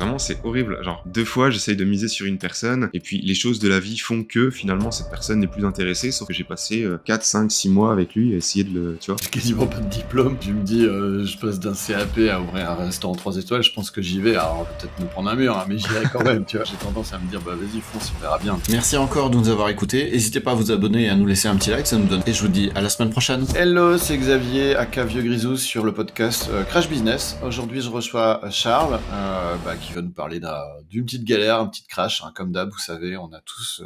Vraiment, c'est horrible. Genre, 2 fois, j'essaye de miser sur une personne, et puis les choses de la vie font que, finalement, cette personne n'est plus intéressée, sauf que j'ai passé 4, 5, 6 mois avec lui à essayer de le... Tu vois? J'ai quasiment pas de diplôme. Tu me dis, je passe d'un CAP à ouvrir un restaurant 3 étoiles, je pense que j'y vais. Alors, je vais peut-être me prendre un mur, hein, mais j'irai quand même, tu vois. J'ai tendance à me dire, bah vas-y, fonce, on verra bien. Merci encore de nous avoir écoutés. N'hésitez pas à vous abonner et à nous laisser un petit like, ça nous donne. Et je vous dis à la semaine prochaine. Hello, c'est Xavier, aka Vieux Grisou, sur le podcast Crash Business. Aujourd'hui, je reçois Charles, qui va nous parler d'une petite galère, une petite crash, hein, comme d'hab, vous savez, on a tous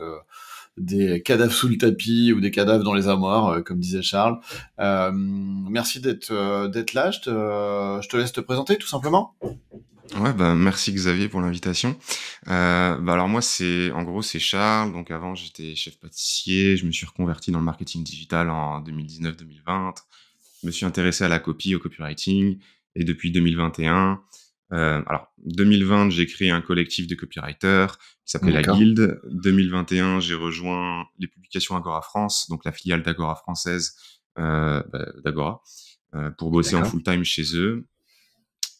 des cadavres sous le tapis ou des cadavres dans les armoires, comme disait Charles. Merci d'être là, je te laisse te présenter, tout simplement. Ouais, bah merci Xavier pour l'invitation. Alors moi, en gros, c'est Charles. Donc avant, j'étais chef pâtissier. Je me suis reconverti dans le marketing digital en 2019-2020. Je me suis intéressé à la copie, au copywriting. Et depuis 2021, 2020, j'ai créé un collectif de copywriters qui s'appelait La Guilde. 2021, j'ai rejoint les publications Agora France, donc la filiale d'Agora française, d'Agora, pour bosser en full-time chez eux.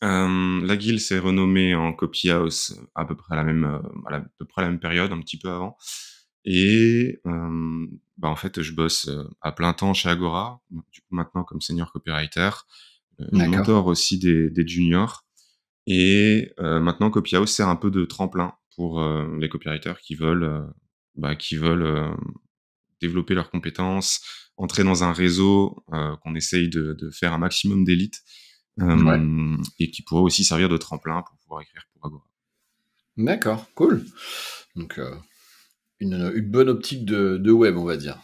La Guilde s'est renommée en Copy House à peu près à la même période, un petit peu avant. Et en fait, je bosse à plein temps chez Agora, du coup maintenant comme senior copywriter. Je mentor aussi des juniors. Et maintenant, Copy House sert un peu de tremplin pour les copywriters qui veulent développer leurs compétences, entrer dans un réseau qu'on essaye de faire un maximum d'élite. Et qui pourrait aussi servir de tremplin pour pouvoir écrire pour Agora. D'accord, cool. Donc, une bonne optique de web, on va dire.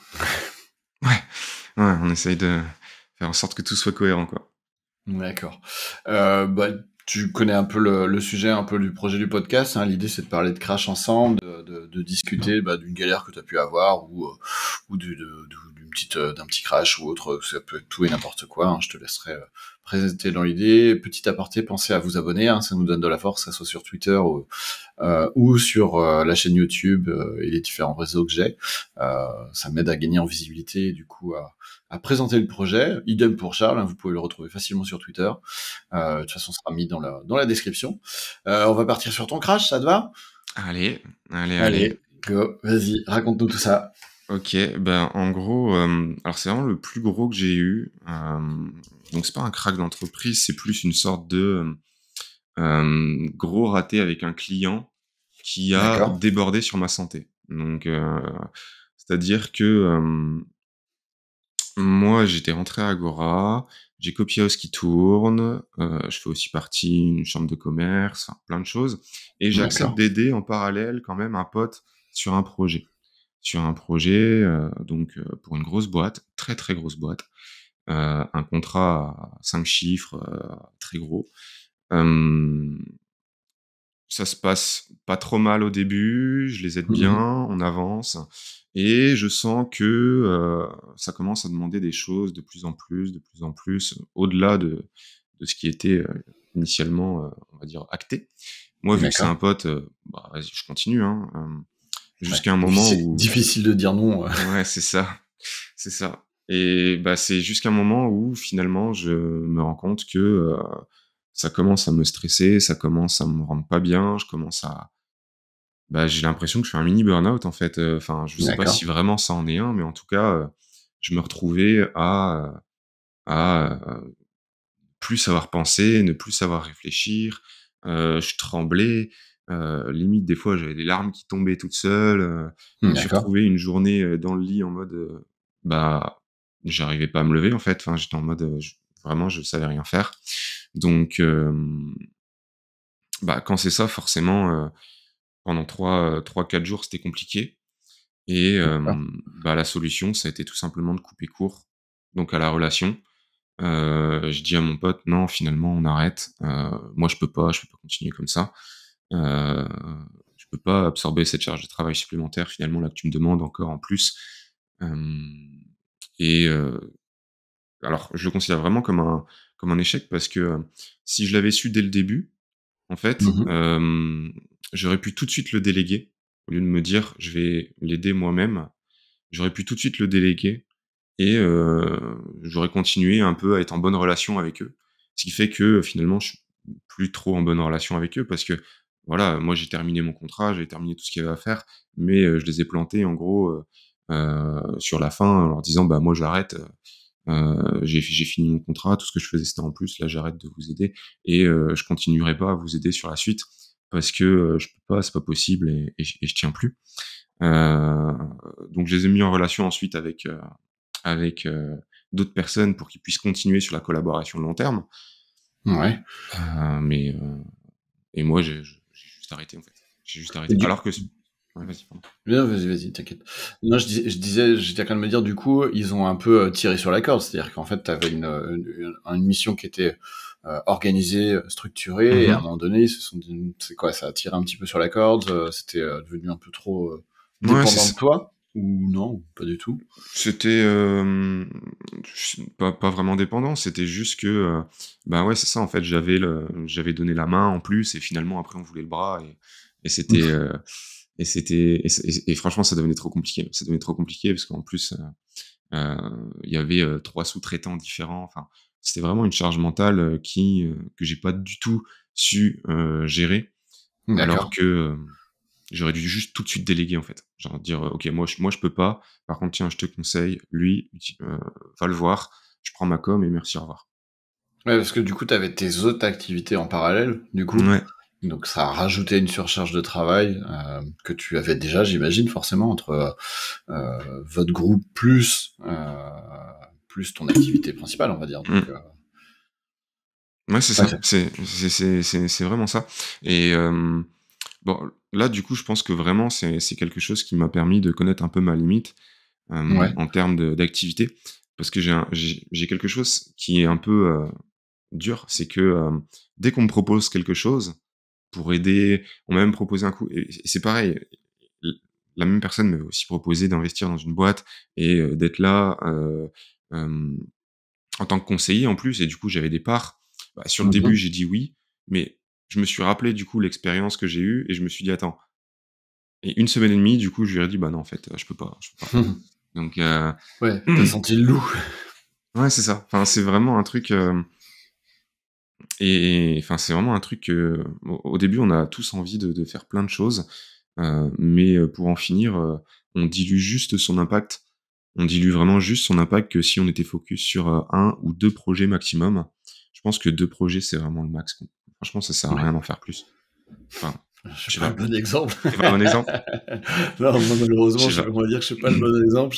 Ouais, on essaye de faire en sorte que tout soit cohérent, quoi. D'accord. Tu connais un peu le sujet, un peu du projet du podcast, hein. L'idée, c'est de parler de crash ensemble, de discuter d'une galère que tu as pu avoir ou d'un petit crash ou autre. Ça peut être tout et n'importe quoi, hein. Je te laisserai présenter dans l'idée. Petit aparté, pensez à vous abonner, hein, ça nous donne de la force, que ça soit sur Twitter ou sur la chaîne YouTube et les différents réseaux que j'ai. Ça m'aide à gagner en visibilité et du coup à présenter le projet. Idem pour Charles, hein, vous pouvez le retrouver facilement sur Twitter. De toute façon, ça sera mis dans la description. On va partir sur ton crash, ça te va ? Allez. Go, vas-y, raconte-nous tout ça. Ok, en gros, alors c'est vraiment le plus gros que j'ai eu. Donc c'est pas un crack d'entreprise, c'est plus une sorte de gros raté avec un client qui a débordé sur ma santé. Donc c'est-à-dire que moi, j'étais rentré à Agora, j'ai Copy House qui tourne, je fais aussi partie d'une chambre de commerce, enfin, plein de choses. Et j'accepte d'aider en parallèle quand même un pote sur un projet. Pour une grosse boîte, très très grosse boîte. Un contrat à 5 chiffres, très gros. Ça se passe pas trop mal au début, je les aide bien, on avance, et je sens que ça commence à demander des choses de plus en plus, au-delà de ce qui était initialement, on va dire, acté. Moi, vu que c'est un pote, vas-y, je continue, hein, jusqu'à un moment où... Difficile de dire non. Ouais, c'est ça. Et c'est jusqu'à un moment où, finalement, je me rends compte que... ça commence à me stresser, ça commence à me rendre pas bien, j'ai l'impression que je fais un mini burn-out, en fait. Enfin, je sais pas si vraiment ça en est un, mais en tout cas, je me retrouvais à plus savoir penser, ne plus savoir réfléchir. Je tremblais. Limite, des fois, j'avais des larmes qui tombaient toutes seules. Je me suis retrouvé une journée dans le lit en mode... j'arrivais pas à me lever, en fait. Enfin, j'étais en mode... vraiment, je savais rien faire. Donc, quand c'est ça, forcément, pendant 3-4 jours, c'était compliqué. Et la solution, ça a été tout simplement de couper court donc à la relation. Je dis à mon pote: «Non, finalement, on arrête. Moi, je peux pas continuer comme ça. Je peux pas absorber cette charge de travail supplémentaire, finalement, là, que tu me demandes encore en plus». Et alors, je le considère vraiment comme un échec parce que si je l'avais su dès le début, en fait, j'aurais pu tout de suite le déléguer. Au lieu de me dire: «Je vais l'aider moi-même», j'aurais pu tout de suite le déléguer et j'aurais continué un peu à être en bonne relation avec eux. Ce qui fait que, finalement, je suis plus trop en bonne relation avec eux parce que voilà, moi j'ai terminé mon contrat, j'avais terminé tout ce qu'il y avait à faire, mais je les ai plantés en gros sur la fin en leur disant bah moi j'arrête, j'ai fini mon contrat, tout ce que je faisais c'était en plus, là j'arrête de vous aider et je continuerai pas à vous aider sur la suite parce que je peux pas, c'est pas possible et je tiens plus. Euh, donc je les ai mis en relation ensuite avec d'autres personnes pour qu'ils puissent continuer sur la collaboration long terme. Ouais. Mais et moi j'ai juste arrêté en fait. J'ai juste Et arrêté. du Alors que ouais, vas-y, pardon. Bien, vas-y, t'inquiète. Non, je disais, j'étais en train de me dire, du coup, ils ont un peu tiré sur la corde. C'est-à-dire qu'en fait, t'avais une mission qui était organisée, structurée, et à un Mhm. moment donné, ils se sont dit, c'est quoi, ça a tiré un petit peu sur la corde, c'était devenu un peu trop Ouais, dépendant de toi, ou non, ou pas du tout. c'était pas vraiment dépendant, c'était juste que bah ouais, c'est ça en fait, j'avais donné la main en plus et finalement après on voulait le bras et c'était et franchement ça devenait trop compliqué. Ça devenait trop compliqué parce qu'en plus il y avait 3 sous-traitants différents, enfin c'était vraiment une charge mentale que j'ai pas du tout su gérer alors D'accord. que j'aurais dû juste tout de suite déléguer en fait. Genre dire OK, moi je peux pas. Par contre tiens, je te conseille, lui, va le voir. Je prends ma com et merci, au revoir. Ouais, parce que du coup, t'avais tes autres activités en parallèle, du coup. Ouais. Donc ça a rajouté une surcharge de travail que tu avais déjà, j'imagine, forcément, entre votre groupe plus ton activité principale, on va dire. Donc, Mmh. Ouais, c'est ouais, ça. C'est vraiment ça et bon, là, du coup, je pense que vraiment c'est quelque chose qui m'a permis de connaître un peu ma limite, ouais, en termes d'activité. Parce que j'ai quelque chose qui est un peu, dur, c'est que, dès qu'on me propose quelque chose pour aider, on m'a même proposé un coup et c'est pareil, l la même personne m'avait aussi proposé d'investir dans une boîte et d'être là, hem, en tant que conseiller en plus et du coup j'avais des parts. Bah, sur le début, mhm. j'ai dit oui, mais je me suis rappelé du coup l'expérience que j'ai eue et je me suis dit: «Attends» et 1 semaine et demie, du coup, je lui ai dit: «Bah non, en fait, je peux pas». Donc Ouais, t'as senti le loup. ouais, c'est ça. Enfin, c'est vraiment un truc, et enfin, c'est vraiment un truc, au début, on a tous envie de faire plein de choses, mais pour en finir, on dilue juste son impact. On dilue vraiment juste son impact que si on était focus sur, 1 ou 2 projets maximum. Je pense que 2 projets, c'est vraiment le max, quoi. Franchement, ça sert à Ouais. rien d'en faire plus. Enfin, Je suis je sais pas le pas. bon exemple. Tu pas le bon exemple? Non, moi, Je malheureusement, sais pas. on va dire que je suis pas le bon exemple.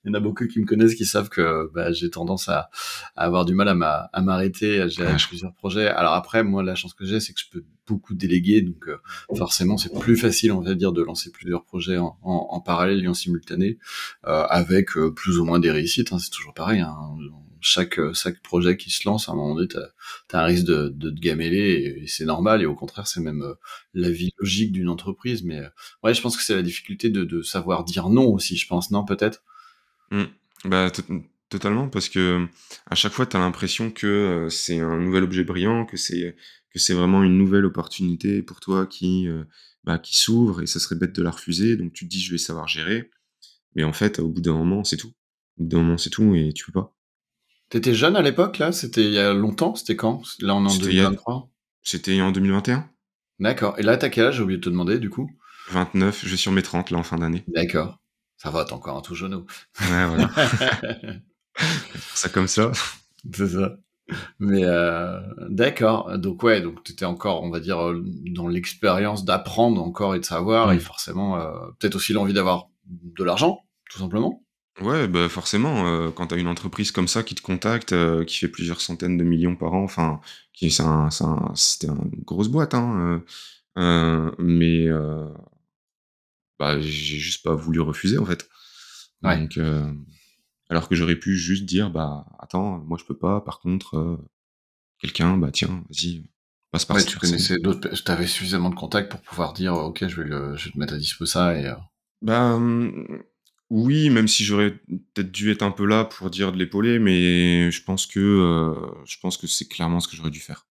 Il y en a beaucoup qui me connaissent qui savent que bah, j'ai tendance à avoir du mal à m'arrêter, à gérer Ouais, je plusieurs projets. Alors après, moi, la chance que j'ai, c'est que je peux beaucoup déléguer. Donc, forcément, c'est plus facile, on va dire, de lancer plusieurs projets en parallèle et en simultané, avec plus ou moins des réussites. Hein, c'est toujours pareil. Hein. Chaque projet qui se lance, à un moment donné, t'as un risque de te gameler et c'est normal. Et au contraire, c'est même la vie logique d'une entreprise. Mais ouais, je pense que c'est la difficulté de savoir dire non aussi, je pense, non, peut-être? mmh. Bah, totalement parce que, à chaque fois, tu as l'impression que, c'est un nouvel objet brillant, que c'est vraiment une nouvelle opportunité pour toi bah, qui s'ouvre et ça serait bête de la refuser. Donc tu te dis: «Je vais savoir gérer». Mais en fait, au bout d'un moment, c'est tout. Au bout d'un moment, c'est tout et tu peux pas. T'étais jeune à l'époque, là? C'était il y a longtemps? C'était quand? Là, on est en C'était il y a 2023? c'était en 2021. D'accord. Et là, t'as quel âge? J'ai oublié de te demander, du coup. 29, je vais sur mes 30 là, en fin d'année. D'accord. Ça va, t'es encore un tout jeuneau. Ouais, voilà. Dire ça comme ça. C'est ça. Mais d'accord. Donc ouais, donc t'étais encore, on va dire, dans l'expérience d'apprendre encore et de savoir, et Mmh. forcément, peut-être aussi l'envie d'avoir de l'argent, tout simplement. Ouais, bah, forcément, quand tu as une entreprise comme ça qui te contacte, qui fait plusieurs centaines de millions par an, enfin, qui c'était une grosse boîte, hein, mais bah, j'ai juste pas voulu refuser, en fait. Ouais. Donc alors que j'aurais pu juste dire: «Bah, attends, moi je peux pas, par contre, quelqu'un, bah, tiens, vas-y, passe par Ouais, cette tu personne». connaissais d'autres, t'avais suffisamment de contacts pour pouvoir dire, ok, je vais te mettre à dispo ça et. Bah, oui, même si j'aurais peut-être dû être un peu là pour dire de l'épauler, mais je pense que c'est clairement ce que j'aurais dû faire.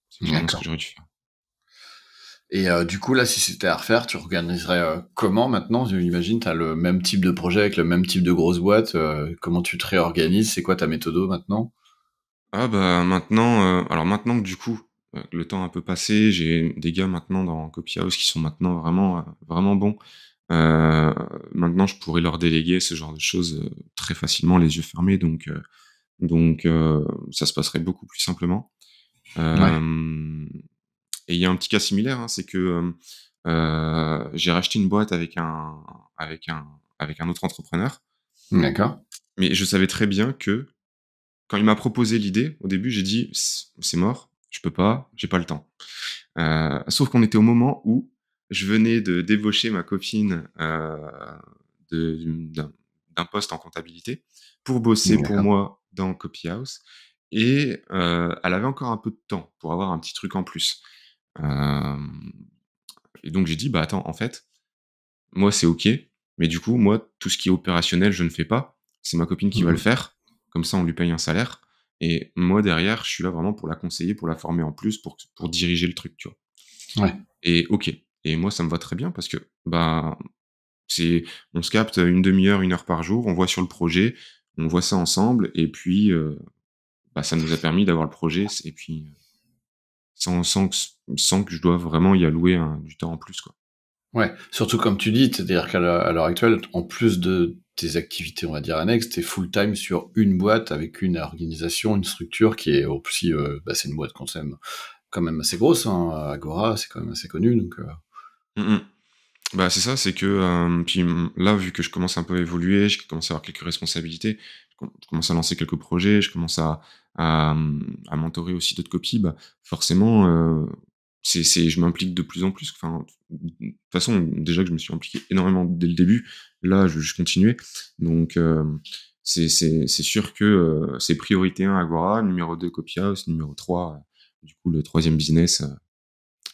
C'est clairement ce que D'accord. j'aurais dû faire. Et du coup, là, si c'était à refaire, tu organiserais comment maintenant? J'imagine, tu as le même type de projet avec le même type de grosse boîte. Comment tu te réorganises? C'est quoi ta méthode maintenant? Ah bah, maintenant, alors maintenant que du coup, le temps a un peu passé, j'ai des gars maintenant dans Copyhouse qui sont maintenant vraiment, vraiment bons. Heu, Maintenant je pourrais leur déléguer ce genre de choses, très facilement les yeux fermés donc ça se passerait beaucoup plus simplement. Ouais, Hem Et il y a un petit cas similaire, hein, c'est que, j'ai racheté une boîte avec un avec un autre entrepreneur, d'accord. mais je savais très bien que quand il m'a proposé l'idée, au début, j'ai dit: C'est mort, je peux pas, j'ai pas le temps». Sauf qu'on était au moment où je venais de débaucher ma copine, d'un poste en comptabilité pour bosser pour D'accord. moi dans Copyhouse et elle avait encore un peu de temps pour avoir un petit truc en plus. Hem Et donc j'ai dit: «Bah, attends, en fait, moi, c'est OK, mais du coup, moi, tout ce qui est opérationnel, je ne fais pas. C'est ma copine qui va le Mmh. faire. Comme ça, on lui paye un salaire et moi, derrière, je suis là vraiment pour la conseiller, pour la former en plus, pour diriger le truc», tu vois? Ouais. Et OK. Et moi, ça me va très bien parce que, bah, c'est on se capte, une demi heure, 1 heure par jour, on voit sur le projet, on voit ça ensemble et puis, bah, ça nous a permis d'avoir le projet et puis, sans que je doive vraiment y allouer du temps en plus, quoi. Ouais, surtout comme tu dis, c'est-à-dire à l'heure actuelle, en plus de tes activités, on va dire annexes, tu full time sur une boîte avec une organisation, une structure qui est aussi, bah, c'est une boîte quand même assez grosse, hein, Agora, c'est quand même assez connu, donc Mmh mh. Bah, c'est ça, c'est que, puis, là, vu que je commence un peu à évoluer, je commence à avoir quelques responsabilités, je commence à lancer quelques projets, je commence à mentorer aussi d'autres copies, bah, forcément, c'est je m'implique de plus en plus. Enfin, de toute façon, déjà que je me suis impliqué énormément dès le début, là, je veux juste continuer. Donc, c'est sûr que, c'est priorité 1 Agora, numéro 2 Copyhouse, numéro 3 du coup, le troisième business,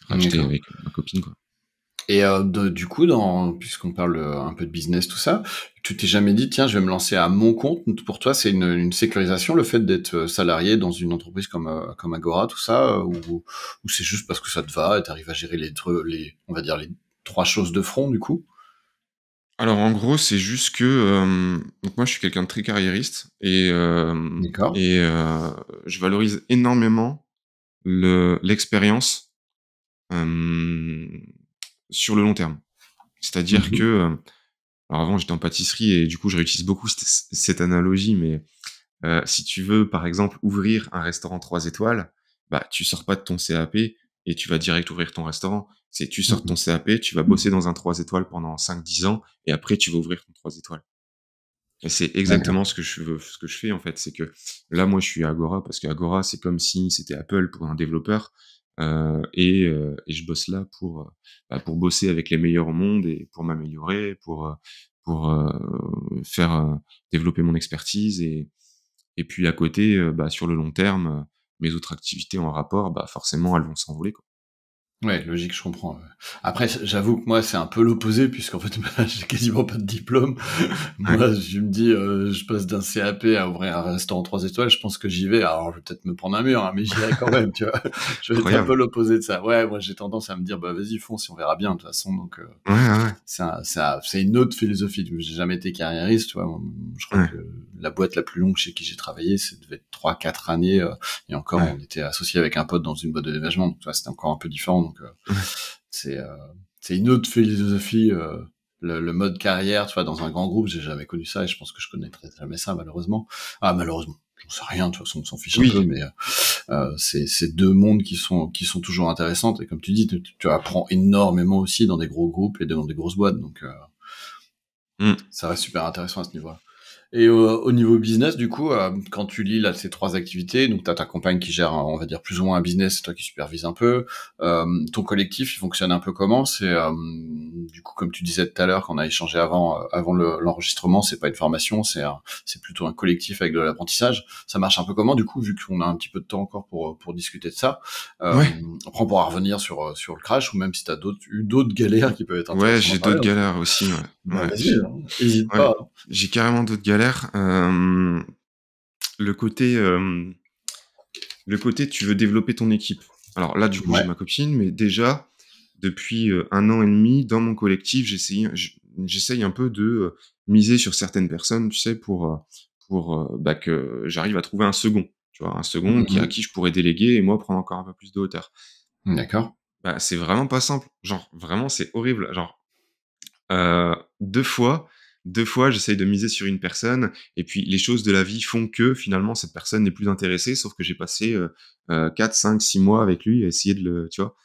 racheté d'accord. avec ma copine, quoi. Et du coup, puisqu'on parle un peu de business, tout ça, tu t'es jamais dit, tiens, je vais me lancer à mon compte. Pour toi, c'est une sécurisation, le fait d'être salarié dans une entreprise comme Agora, tout ça, ou c'est juste parce que ça te va et t'arrives à gérer on va dire les trois choses de front, du coup? Alors en gros, c'est juste que, donc moi je suis quelqu'un de très carriériste D'accord. et je valorise énormément l'expérience, hem, sur le long terme. C'est-à-dire que, Mhm. alors avant j'étais en pâtisserie et du coup je réutilise beaucoup cette analogie, mais si tu veux par exemple ouvrir un restaurant 3 étoiles, bah tu sors pas de ton CAP et tu vas direct ouvrir ton restaurant. C'est tu sors de ton Mhm. CAP, tu vas bosser dans un 3 étoiles pendant 5 10 ans et après tu vas ouvrir ton 3 étoiles. Et c'est D'accord. exactement ce que je fais, en fait. C'est que là, moi, je suis à Agora parce qu'Agora, c'est comme si c'était Apple pour un développeur, et je bosse là pour bosser avec les meilleurs au monde et pour m'améliorer, pour faire, développer mon expertise et puis à côté, bah, sur le long terme, mes autres activités en rapport, bah, forcément, elles vont s'envoler, quoi. Ouais, logique, je comprends, ouais. Après, j'avoue que moi, c'est un peu l'opposé, puisqu'en fait, bah, j'ai quasiment pas de diplôme. Ouais, Moi, je me dis, je passe d'un CAP à ouvrir un restaurant 3 étoiles, je pense que j'y vais. Alors, je vais peut-être me prendre un mur, hein, mais j'irai quand même, tu vois. Je vais être un peu incroyable. l'opposé de ça. Ouais, moi, j'ai tendance à me dire, bah, vas-y, fonce, on verra bien, de toute façon. Donc, Ouais, ouais, c'est une autre philosophie. J'ai jamais été carriériste, tu vois. Je crois ouais, que la boîte la plus longue chez qui j'ai travaillé, ça devait être 3 4 années, et encore, ouais, on était associé avec un pote dans une boîte de déménagement, donc, tu vois, c'était encore un peu différent. Donc, ouais, c'est euh, c'est une autre philosophie. Le mode carrière, tu vois, dans un grand groupe, j'ai jamais connu ça et je pense que je connaîtrai jamais ça, malheureusement. Ah, malheureusement, j'en sais rien, de toute façon, on s'en fiche un peu, oui. mais c'est deux mondes qui sont toujours intéressantes et comme tu dis, tu apprends énormément aussi dans des gros groupes et dans des grosses boîtes, donc Mmh. ça reste super intéressant à ce niveau-là. Et au niveau business, du coup, quand tu lis là ces trois activités, donc t'as ta compagne qui gère, on va dire plus ou moins un business, c'est toi qui supervise un peu. Ton collectif, il fonctionne un peu comment? C'est du coup, comme tu disais tout à l'heure, qu'on a échangé avant l'enregistrement, c'est pas une formation, c'est plutôt un collectif avec de l'apprentissage. Ça marche un peu comment, du coup, vu qu'on a un petit peu de temps encore pour discuter de ça. Euh, Ouais. Après, on pourra revenir sur le crash ou même si t'as eu d'autres galères qui peuvent être Ouais, intéressantes j'ai d'en parler, d'autres hein. galères aussi, ouais. Bah Ouais, vas-y, hein, hésite ouais, pas. j'ai carrément d'autres galères. Le côté, le côté tu veux développer ton équipe. Alors là, du coup, j'ai Ouais. ma copine, mais déjà, depuis, 1 an et demi, dans mon collectif, j'essaye un peu de, miser sur certaines personnes, tu sais, bah, que j'arrive à trouver un second, tu vois, un second à qui je pourrais déléguer et moi prendre encore un peu plus de hauteur. D'accord. Bah, c'est vraiment pas simple. Genre, vraiment, c'est horrible. Genre, Heu, 2 fois 2 fois, j'essaye de miser sur une personne et puis les choses de la vie font que, finalement, cette personne n'est plus intéressée, sauf que j'ai passé, 4-5-6 mois avec lui à essayer de le tu vois?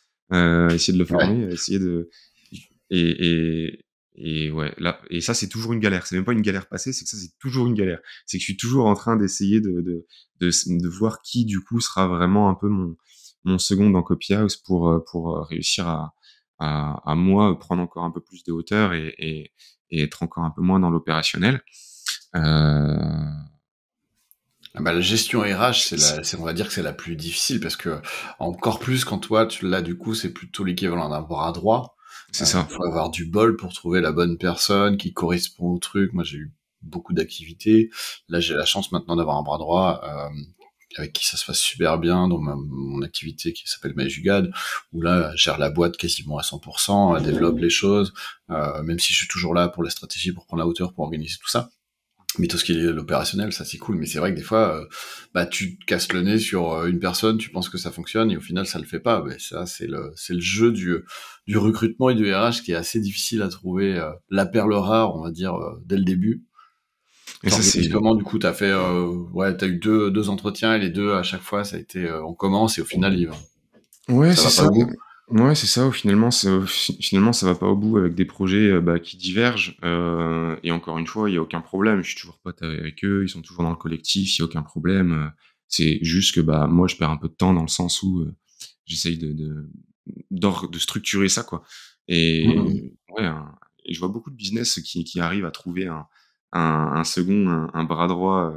Essayer de le Ouais. former, essayer de et ouais, là et ça, c'est toujours une galère. C'est même pas une galère passée, c'est que ça, c'est toujours une galère. C'est que je suis toujours en train d'essayer de voir qui, du coup, sera vraiment un peu mon second dans Copy House pour réussir à moi prendre encore un peu plus de hauteur et être encore un peu moins dans l'opérationnel. Ah bah, la gestion RH, C'est on va dire que c'est la plus difficile parce que encore plus quand toi, là, du coup, c'est plutôt l'équivalent d'un bras droit. c'est ça. Faut avoir du bol pour trouver la bonne personne qui correspond au truc. Moi, j'ai eu beaucoup d'activités. Là, j'ai la chance maintenant d'avoir un bras droit, avec qui ça se passe super bien dans mon activité qui s'appelle Majugad, où là, elle gère la boîte quasiment à 100%, elle développe les choses, même si je suis toujours là pour la stratégie, pour prendre la hauteur, pour organiser tout ça. Mais tout ce qui est l'opérationnel, ça c'est cool. Mais c'est vrai que des fois, bah tu te casses le nez sur une personne, tu penses que ça fonctionne et au final ça le fait pas. Mais ça c'est le jeu du recrutement et du RH qui est assez difficile à trouver. La perle rare, on va dire dès le début. Et ça, T'organises c'est comment du coup? T'as fait ouais, t'as eu deux entretiens et les deux à chaque fois ça a été on commence et au final ouais, ça c'est va pas ça. au bout. Ouais, c'est ça. Finalement, ça va pas au bout avec des projets, bah, qui divergent, et encore une fois, il y a aucun problème. Je suis toujours pote avec eux, ils sont toujours dans le collectif, il y a aucun problème, c'est juste que, bah, moi, je perds un peu de temps dans le sens où, j'essaye de structurer ça, quoi Mhm. et ouais, et je vois beaucoup de business qui arrivent à trouver un second, un bras droit,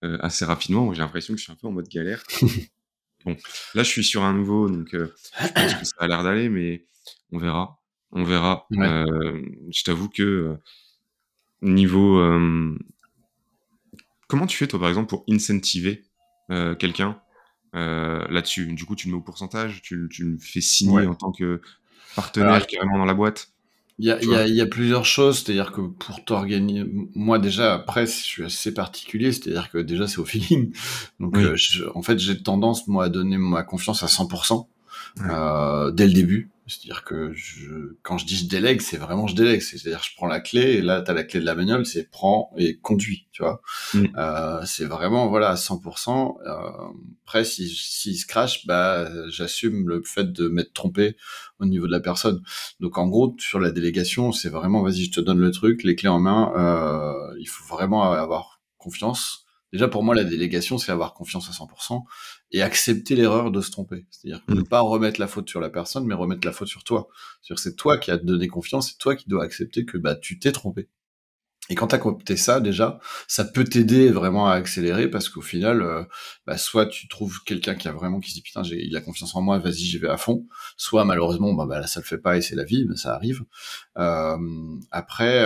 assez rapidement. Moi, j'ai l'impression que je suis un peu en mode galère. Bon, là, je suis sur un nouveau, donc je pense que ça a l'air d'aller, mais on verra. On verra. Ouais. Je t'avoue que, niveau, comment tu fais, toi, par exemple, pour incentiver, quelqu'un, là-dessus? Du coup, tu le mets au pourcentage? Tu le fais signer Ouais. en tant que Alors partenaire carrément dans la boîte? il Tu y vois? a, il y a plusieurs choses, c'est-à-dire que pour t'organiser, moi déjà après je suis assez particulier, c'est-à-dire que déjà c'est au feeling, donc Oui. en fait j'ai tendance moi à donner ma confiance à 100%. Ouais. Dès le début. C'est-à-dire que quand je dis je délègue, c'est vraiment je délègue. C'est-à-dire je prends la clé et là t'as la clé de la bagnole, c'est prends et conduis, tu vois. Mmh. C'est vraiment voilà à 100%. Après s'il se crache, bah j'assume le fait de m'être trompé au niveau de la personne. Donc en gros sur la délégation, c'est vraiment vas-y je te donne le truc, les clés en main. Il faut vraiment avoir confiance. Déjà pour moi la délégation c'est avoir confiance à 100% et accepter l'erreur de se tromper. C'est-à-dire ne Mmh. pas remettre la faute sur la personne, mais remettre la faute sur toi. C'est-à-dire c'est toi qui as donné confiance, c'est toi qui dois accepter que bah tu t'es trompé. Et quand t'as compris ça, déjà, ça peut t'aider vraiment à accélérer parce qu'au final, bah, soit tu trouves quelqu'un qui se dit putain, il a confiance en moi, vas-y, j'y vais à fond. Soit malheureusement, bah là, ça le fait pas et c'est la vie, mais ça arrive. Après,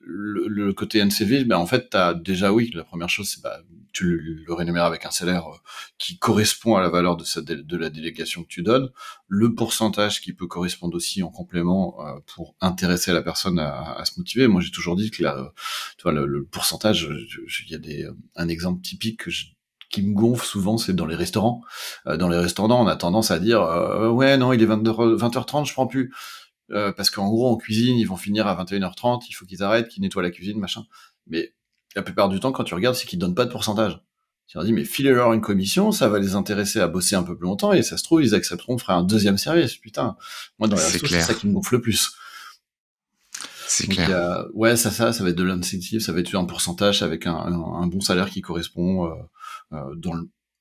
le côté NCV, bah, en fait, t'as déjà oui, la première chose, c'est bah, tu le rémunères avec un salaire qui correspond à la valeur de la délégation que tu donnes, le pourcentage qui peut correspondre aussi en complément pour intéresser la personne à se motiver. Moi, j'ai toujours dit que tu vois, le pourcentage, il y a un exemple typique qui me gonfle souvent, c'est dans les restaurants. Dans les restaurants, on a tendance à dire ouais, non, il est 20h30, je prends plus. Parce qu'en gros, en cuisine, ils vont finir à 21h30, il faut qu'ils arrêtent, qu'ils nettoient la cuisine, machin. Mais la plupart du temps, quand tu regardes, c'est qu'ils donnent pas de pourcentage. Tu leur dis, mais filez-leur une commission, ça va les intéresser à bosser un peu plus longtemps, et ça se trouve, ils accepteront de faire un deuxième service. Putain, moi, dans les C'est restos, c'est ça qui clair. me gonfle le plus. C'est Donc, clair. ouais, ça va être de l'incentive, ça va être un pourcentage avec un bon salaire qui correspond dans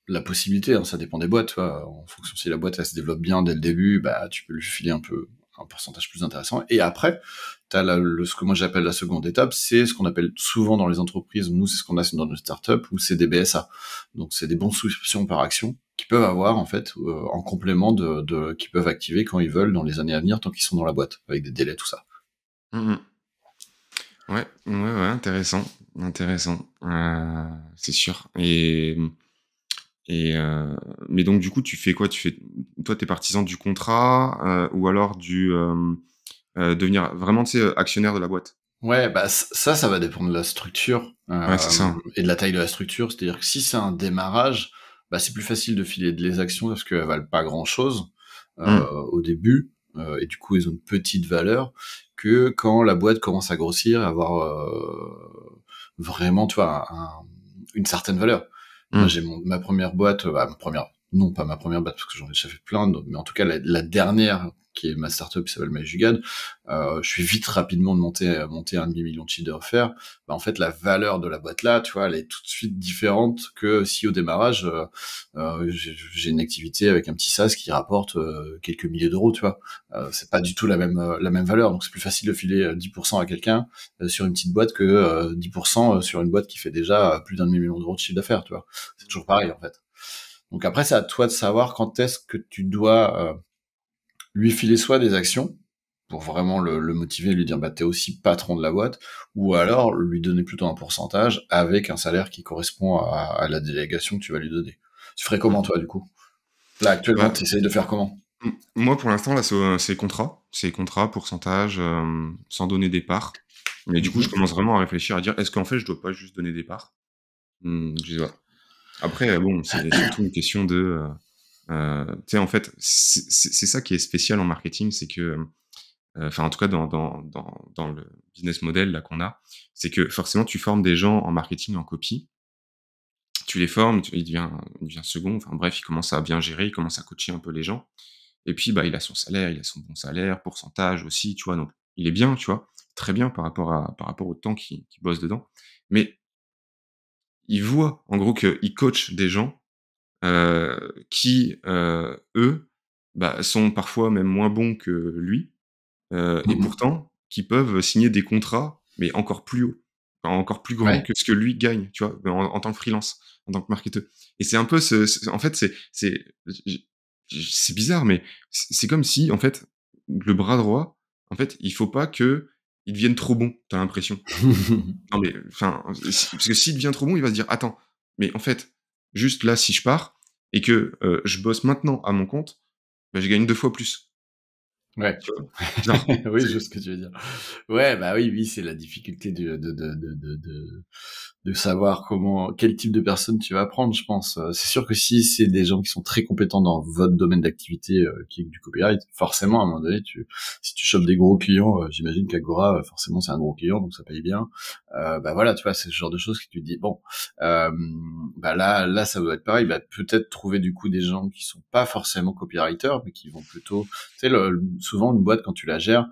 la possibilité, hein, ça dépend des boîtes, tu vois, en fonction si la boîte elle se développe bien dès le début, bah tu peux lui filer un pourcentage plus intéressant. Et après, t'as ce que moi j'appelle la seconde étape, c'est ce qu'on appelle souvent dans les entreprises, nous c'est ce qu'on a dans nos startups, où c'est des BSA. Donc c'est des bons souscriptions par action qu'ils peuvent avoir en fait en complément qu'ils peuvent activer quand ils veulent dans les années à venir tant qu'ils sont dans la boîte, avec des délais, tout ça. Mmh mh. Ouais, ouais, ouais, intéressant, intéressant. C'est sûr mais donc du coup, tu fais quoi? Toi, tu es partisan du contrat, ou alors devenir vraiment, tu sais, actionnaire de la boîte? Ouais, bah ça va dépendre de la structure Ouais, c'est ça. et de la taille de la structure. C'est-à-dire que si c'est un démarrage, bah c'est plus facile de filer les actions parce qu'elles valent pas grand-chose Mmh. au début et du coup elles ont une petite valeur que quand la boîte commence à grossir, à avoir vraiment, tu vois, une certaine valeur. Moi, Mmh. j'ai ma première boîte, ma première, non pas ma première boîte parce que j'en ai déjà fait plein, mais en tout cas la dernière qui est ma startup qui s'appelle MyJugad, je suis vite rapidement de monter un demi-million de chiffre d'affaires. Bah, en fait, la valeur de la boîte là, tu vois, elle est tout de suite différente que si au démarrage, j'ai une activité avec un petit SaaS qui rapporte quelques milliers d'euros, tu vois. C'est pas du tout la même valeur. Donc c'est plus facile de filer 10% à quelqu'un sur une petite boîte que 10% sur une boîte qui fait déjà plus d'un demi-million d'euros de chiffre d'affaires, tu vois. C'est toujours pareil en fait. Donc après, c'est à toi de savoir quand est-ce que tu dois lui filer soit des actions pour vraiment le motiver, lui dire bah t'es aussi patron de la boîte, ou alors lui donner plutôt un pourcentage avec un salaire qui correspond à la délégation que tu vas lui donner. Tu ferais comment toi du coup? Là actuellement, Bah, tu essayes de faire comment? moi, pour l'instant, là, c'est contrat. C'est contrat, pourcentage, sans donner des parts. Mais du coup, je Mhm. commence vraiment à réfléchir, à dire: «Est-ce qu'en fait, je dois pas juste donner des parts?» Je sais pas. Après, bon, c'est surtout une question de, tu sais, en fait, c'est ça qui est spécial en marketing, c'est que, enfin, en tout cas, dans le business model, là, qu'on a, c'est que forcément, tu formes des gens en marketing, en copie. Tu les formes, il devient second, enfin bref, il commence à bien gérer, il commence à coacher un peu les gens. Et puis, bah, il a son salaire, il a son bon salaire, pourcentage aussi, tu vois? Donc il est bien, tu vois? Très bien par rapport au temps qu'il bosse dedans. Mais il voit, en gros, qu'il coach des gens, qui, eux, bah, sont parfois même moins bons que lui, et Mhm. pourtant qui peuvent signer des contrats, mais encore plus haut, enfin, encore plus grands Ouais. que ce que lui gagne, tu vois? En tant que freelance, en tant que marketeur. Et c'est un peu en fait, c'est bizarre, mais c'est comme si, en fait, le bras droit, en fait, il faut pas qu'il devienne trop bon, tu as l'impression. Non, mais enfin, parce que s'il devient trop bon, il va se dire: «Attends, mais en fait, juste là, si je pars et que, je bosse maintenant à mon compte, bah, je gagne 2 fois plus». Ouais. Tu vois? Genre, Oui, je c'est vois ce que tu veux dire. Ouais, bah oui, oui, c'est la difficulté de savoir quel type de personne tu vas prendre, je pense. C'est sûr que si c'est des gens qui sont très compétents dans votre domaine d'activité, qui est du copyright, forcément, à un moment donné, si tu chopes des gros clients, j'imagine qu'Agora, forcément, c'est un gros client, donc ça paye bien. Bah voilà, tu vois, c'est ce genre de choses que tu te dis, bon, euh, bah là, ça doit être pareil. Bah peut-être trouver du coup des gens qui sont pas forcément copywriters, mais qui vont plutôt, tu sais, souvent une boîte quand tu la gères,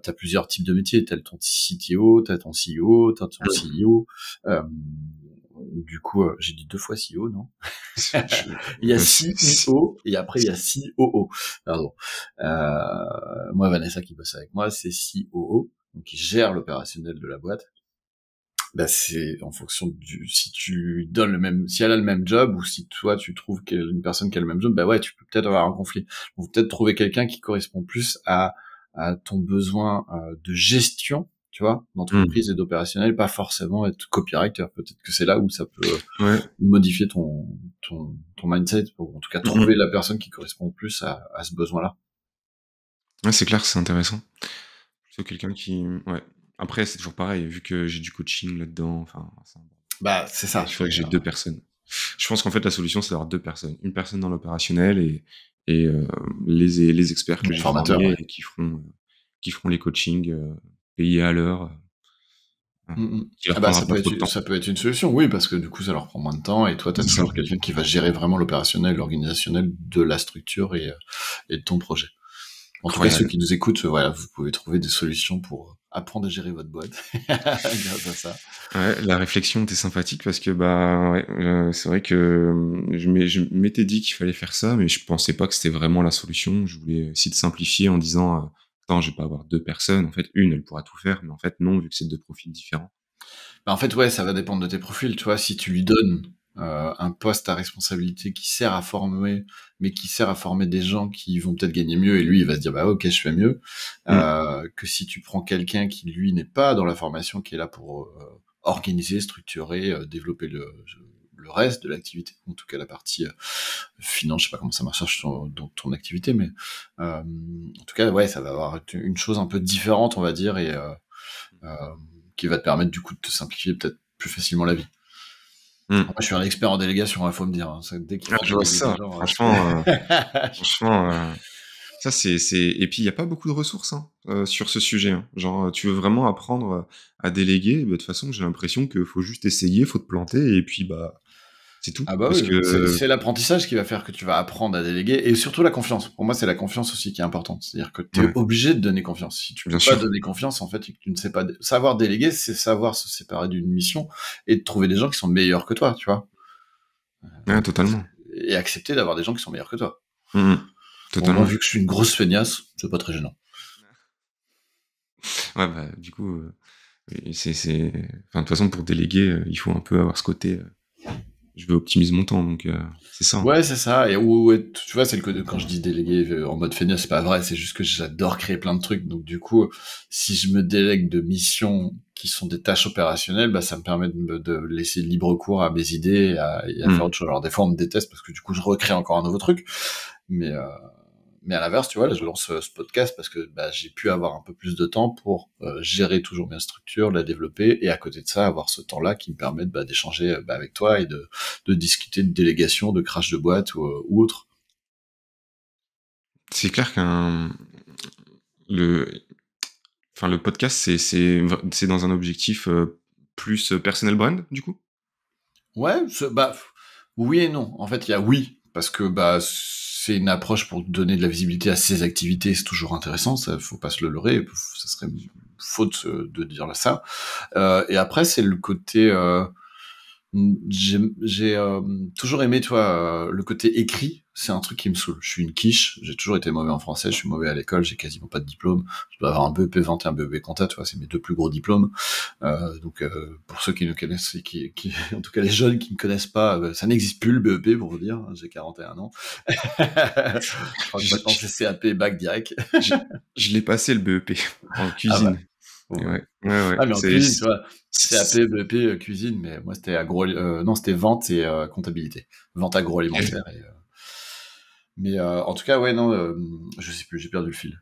t'as plusieurs types de métiers. T'as ton CTO, t'as ton CEO, t'as ton CEO. Euh, du coup, j'ai dit 2 fois CEO, non? c'est je Il y a c'est CEO et après il y a COO. Pardon. Moi, Vanessa qui bosse avec moi, c'est COO, donc qui gère l'opérationnel de la boîte. Bah c'est en fonction si tu donnes si elle a le même job ou si toi tu trouves qu'une personne qui a le même job, bah ouais, tu peux peut-être avoir un conflit. Donc peut-être trouver quelqu'un qui correspond plus à ton besoin de gestion, tu vois, mmh, d'entreprise et d'opérationnel, pas forcément être copywriter. Peut-être que c'est là où ça peut ouais, modifier ton mindset, pour en tout cas mmh trouver mh. la personne qui correspond plus à ce besoin-là. Ouais, c'est clair, c'est intéressant. Plutôt quelqu'un qui ouais. Après, c'est toujours pareil, vu que j'ai du coaching là-dedans, enfin, Bah c'est ça. il faudrait que j'ai 2 personnes. Je pense qu'en fait, la solution, c'est d'avoir 2 personnes. Une personne dans l'opérationnel et les experts que Le j'ai formateur, formés ouais. et qui feront les coachings, payés à l'heure, Mm, mm. qui leur Ah bah prendra pas trop de temps. ça peut être une solution, oui, parce que du coup ça leur prend moins de temps et toi tu as C'est ça. toujours quelqu'un qui va gérer vraiment l'opérationnel, l'organisationnel de la structure et de ton projet. En tout cas, ceux Incroyable. qui nous écoutent, voilà, vous pouvez trouver des solutions pour apprendre à gérer votre boîte grâce à ça. Ouais, la réflexion était sympathique parce que, bah, ouais, c'est vrai que, je m'étais dit qu'il fallait faire ça, mais je pensais pas que c'était vraiment la solution. Je voulais essayer de simplifier en disant, «Attends, je vais pas avoir 2 personnes. En fait, une elle pourra tout faire», mais en fait, non, vu que c'est 2 profils différents. Bah, en fait, ouais, ça va dépendre de tes profils, tu vois, si tu lui donnes un poste à responsabilité qui sert à former, mais qui sert à former des gens qui vont peut-être gagner mieux, et lui, il va se dire, bah ok, je fais mieux, Mmh. que si tu prends quelqu'un qui, lui, n'est pas dans la formation, qui est là pour organiser, structurer, développer le reste de l'activité, en tout cas la partie finance, je sais pas comment ça marche dans ton activité, mais en tout cas, ouais, ça va avoir une chose un peu différente, on va dire, et qui va te permettre du coup de te simplifier peut-être plus facilement la vie. Mm. Moi, je suis un expert en délégation, il faut me dire. Hein. Dès qu'il Ah, faut je vois déléguer ça. des gens, Franchement, ça et puis il y a pas beaucoup de ressources hein, sur ce sujet. Hein. Genre, tu veux vraiment apprendre à déléguer, bah, de toute façon, j'ai l'impression qu'il faut juste essayer, faut te planter, et puis bah, c'est tout. Ah bah Parce oui, que c'est l'apprentissage qui va faire que tu vas apprendre à déléguer, et surtout la confiance. Pour moi, c'est la confiance aussi qui est importante. C'est-à-dire que tu es ouais, obligé de donner confiance. Si tu bien peux pas sûr. donner confiance, en fait, et que tu ne sais pas... Savoir déléguer, c'est savoir se séparer d'une mission et de trouver des gens qui sont meilleurs que toi, tu vois. Ouais, totalement. Et accepter d'avoir des gens qui sont meilleurs que toi. Mm. Bon, moi, Totalement. vu que je suis une grosse feignasse, c'est pas très gênant. Ouais, bah, du coup, oui, enfin, de toute façon, pour déléguer, il faut un peu avoir ce côté, je veux optimiser mon temps, donc c'est ça. Hein. Ouais, c'est ça. Et tu vois, c'est le côté quand je dis déléguer en mode feignasse, c'est pas vrai. C'est juste que j'adore créer plein de trucs. Donc du coup, si je me délègue de missions qui sont des tâches opérationnelles, bah ça me permet de laisser libre cours à mes idées et à faire autre chose. Alors des fois, on me déteste parce que du coup, je recrée encore un nouveau truc. Mais mais à l'inverse, tu vois, là, je lance ce podcast parce que bah, j'ai pu avoir un peu plus de temps pour gérer toujours bien structure, la développer, et à côté de ça, avoir ce temps-là qui me permet bah, d'échanger avec toi et de discuter de délégation, de crash de boîte ou autre. C'est clair le, enfin, le podcast, c'est dans un objectif plus personnel brand, du coup. Ouais, bah oui et non. En fait, il y a oui parce que bah c'est une approche pour donner de la visibilité à ses activités, c'est toujours intéressant, ça faut pas se le leurrer, ça serait faute de dire ça. Et après, c'est le côté j'ai toujours aimé, toi, le côté écrit, c'est un truc qui me saoule. Je suis une quiche, j'ai toujours été mauvais en français, je suis mauvais à l'école, j'ai quasiment pas de diplôme. Je dois avoir un BEP vente et un BEP compta, tu vois, c'est mes deux plus gros diplômes. Donc pour ceux qui nous connaissent, en tout cas les jeunes qui ne connaissent pas, ça n'existe plus le BEP pour vous dire. J'ai 41 ans. Je crois que Je, maintenant c'est CAP bac direct. je, je l'ai passé le BEP en Ah bah. cuisine. Et Bon, ouais, ouais. ah mais en cuisine, tu vois, CAP, c'est- BEP, cuisine, mais moi c'était non c'était vente et comptabilité, vente agroalimentaire. Mais en tout cas ouais non, je sais plus, j'ai perdu le fil.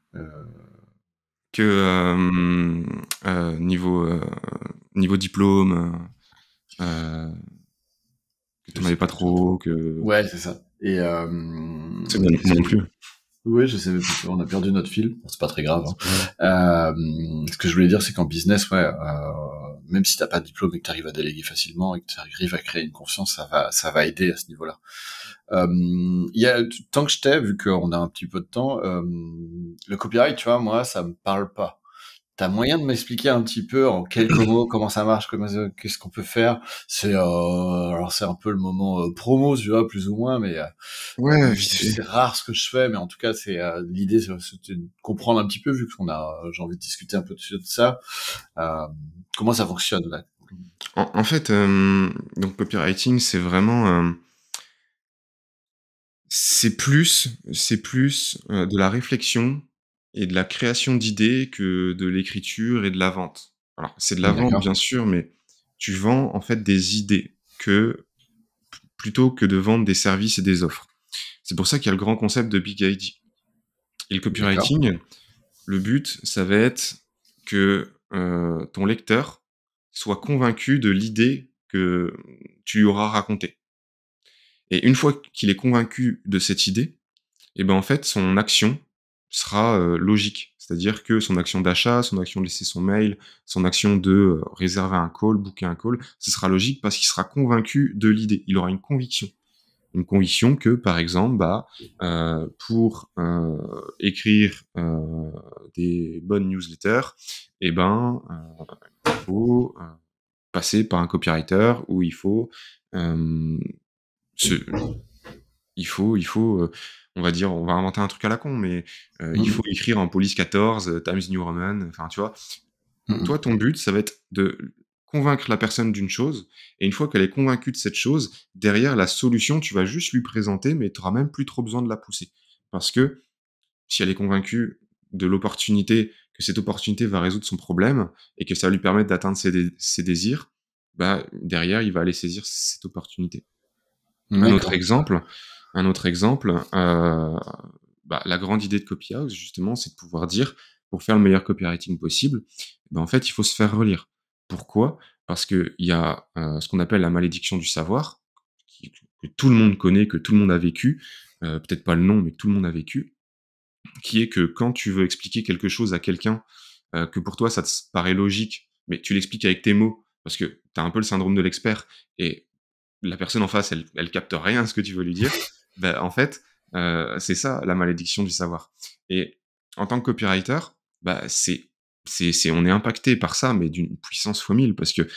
que niveau diplôme, que Je t'en sais avais pas plus. trop, que Ouais c'est ça. Et c'est bon, qu'est-ce moi que non plus. oui, je sais plus. On a perdu notre fil. Bon, c'est pas très grave. C'est pas grave. Hein. Ce que je voulais dire, c'est qu'en business, ouais, même si t'as pas de diplôme et que t'arrives à déléguer facilement et que t'arrives à créer une confiance, ça va aider à ce niveau-là. Tant que je t'ai, vu qu'on a un petit peu de temps, le copyright, tu vois, moi, ça me parle pas. T'as moyen de m'expliquer un petit peu en quelques mots comment ça marche, qu'est-ce qu'on peut faire? Alors c'est un peu le moment promo, tu vois, plus ou moins, mais Ouais, comme je vite dis, fait. c'est rare ce que je fais, mais en tout cas, c'est l'idée, c'était de comprendre un petit peu, vu qu'on a, j'ai envie de discuter un peu de ça. Comment ça fonctionne là? En fait, donc copywriting, c'est vraiment, c'est plus de la réflexion et de la création d'idées que de l'écriture et de la vente. Alors, c'est de la vente, D'accord, bien sûr, mais tu vends en fait des idées plutôt que de vendre des services et des offres. C'est pour ça qu'il y a le grand concept de Big ID. Et le d'accord, copywriting, le but, ça va être que ton lecteur soit convaincu de l'idée que tu lui auras racontée. Et une fois qu'il est convaincu de cette idée, et ben en fait, son action sera logique. C'est-à-dire que son action d'achat, son action de laisser son mail, son action de réserver un call, booker un call, ce sera logique parce qu'il sera convaincu de l'idée. Il aura une conviction. Une conviction que, par exemple, pour écrire des bonnes newsletters, eh ben, il faut passer par un copywriter ou se, on va dire, on va inventer un truc à la con, mais il faut Mhm. écrire en police 14, Times New Roman, enfin, tu vois. Toi, Mhm. ton but, ça va être de convaincre la personne d'une chose, et une fois qu'elle est convaincue de cette chose, derrière la solution, tu vas juste lui présenter, mais tu auras même plus trop besoin de la pousser. Parce que si elle est convaincue de l'opportunité, que cette opportunité va résoudre son problème, et que ça va lui permettre d'atteindre ses désirs, bah, derrière, il va aller saisir cette opportunité. Un autre D'accord. exemple, un autre exemple, la grande idée de Copyhouse, justement, c'est de pouvoir dire, pour faire le meilleur copywriting possible, en fait, il faut se faire relire. Pourquoi? Parce qu'il y a, ce qu'on appelle la malédiction du savoir, que tout le monde connaît, que tout le monde a vécu, peut-être pas le nom, mais que tout le monde a vécu, qui est que quand tu veux expliquer quelque chose à quelqu'un, que pour toi ça te paraît logique, mais tu l'expliques avec tes mots, parce que tu as un peu le syndrome de l'expert et la personne en face, elle capte rien à ce que tu veux lui dire, bah, en fait, c'est ça la malédiction du savoir et en tant que copywriter, bah, on est impacté par ça, mais d'une puissance fois 1000 parce que,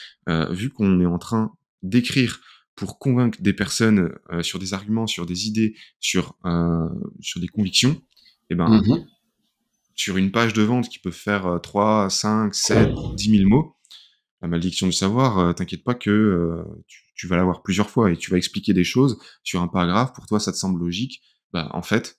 vu qu'on est en train d'écrire pour convaincre des personnes, sur des arguments, sur des idées, sur des convictions et ben, Mhm. sur une page de vente qui peut faire, 3, 5, 7, 10 000 mots, la malédiction du savoir, t'inquiète pas que, tu vas l'avoir plusieurs fois et tu vas expliquer des choses sur un paragraphe. Pour toi, ça te semble logique. Bah, en fait,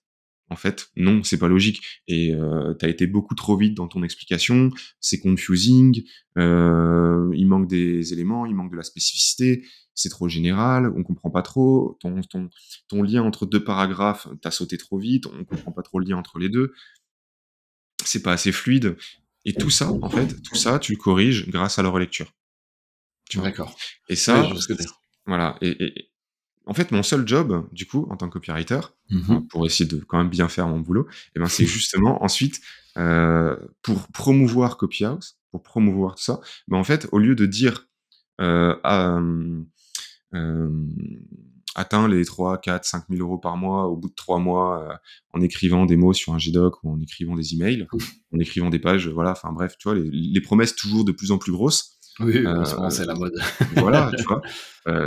non, c'est pas logique et tu été beaucoup trop vite dans ton explication, c'est confusing, il manque des éléments, il manque de la spécificité, c'est trop général, on comprend pas trop. Ton lien entre 2 paragraphes, tu sauté trop vite, on comprend pas trop le lien entre les 2, c'est pas assez fluide et tout ça, en fait, tout ça, tu le corriges grâce à la relecture. Tu vois? D'accord. Et Oui, je ça, vois ce que tu veux dire. voilà et en fait, mon seul job, du coup, en tant que copywriter, Mhm. pour essayer de quand même bien faire mon boulot et ben, c'est justement ensuite, pour promouvoir Copyhouse, pour promouvoir tout ça, en fait, au lieu de dire, à, hem, atteint les 3, 4, 5 000 € par mois au bout de 3 mois, en écrivant des mots sur un GDoc ou en écrivant des emails, en écrivant des pages, voilà, enfin bref, tu vois? Les promesses toujours de plus en plus grosses, Oui, oui, heu, en ce moment, c'est la mode. voilà, tu vois?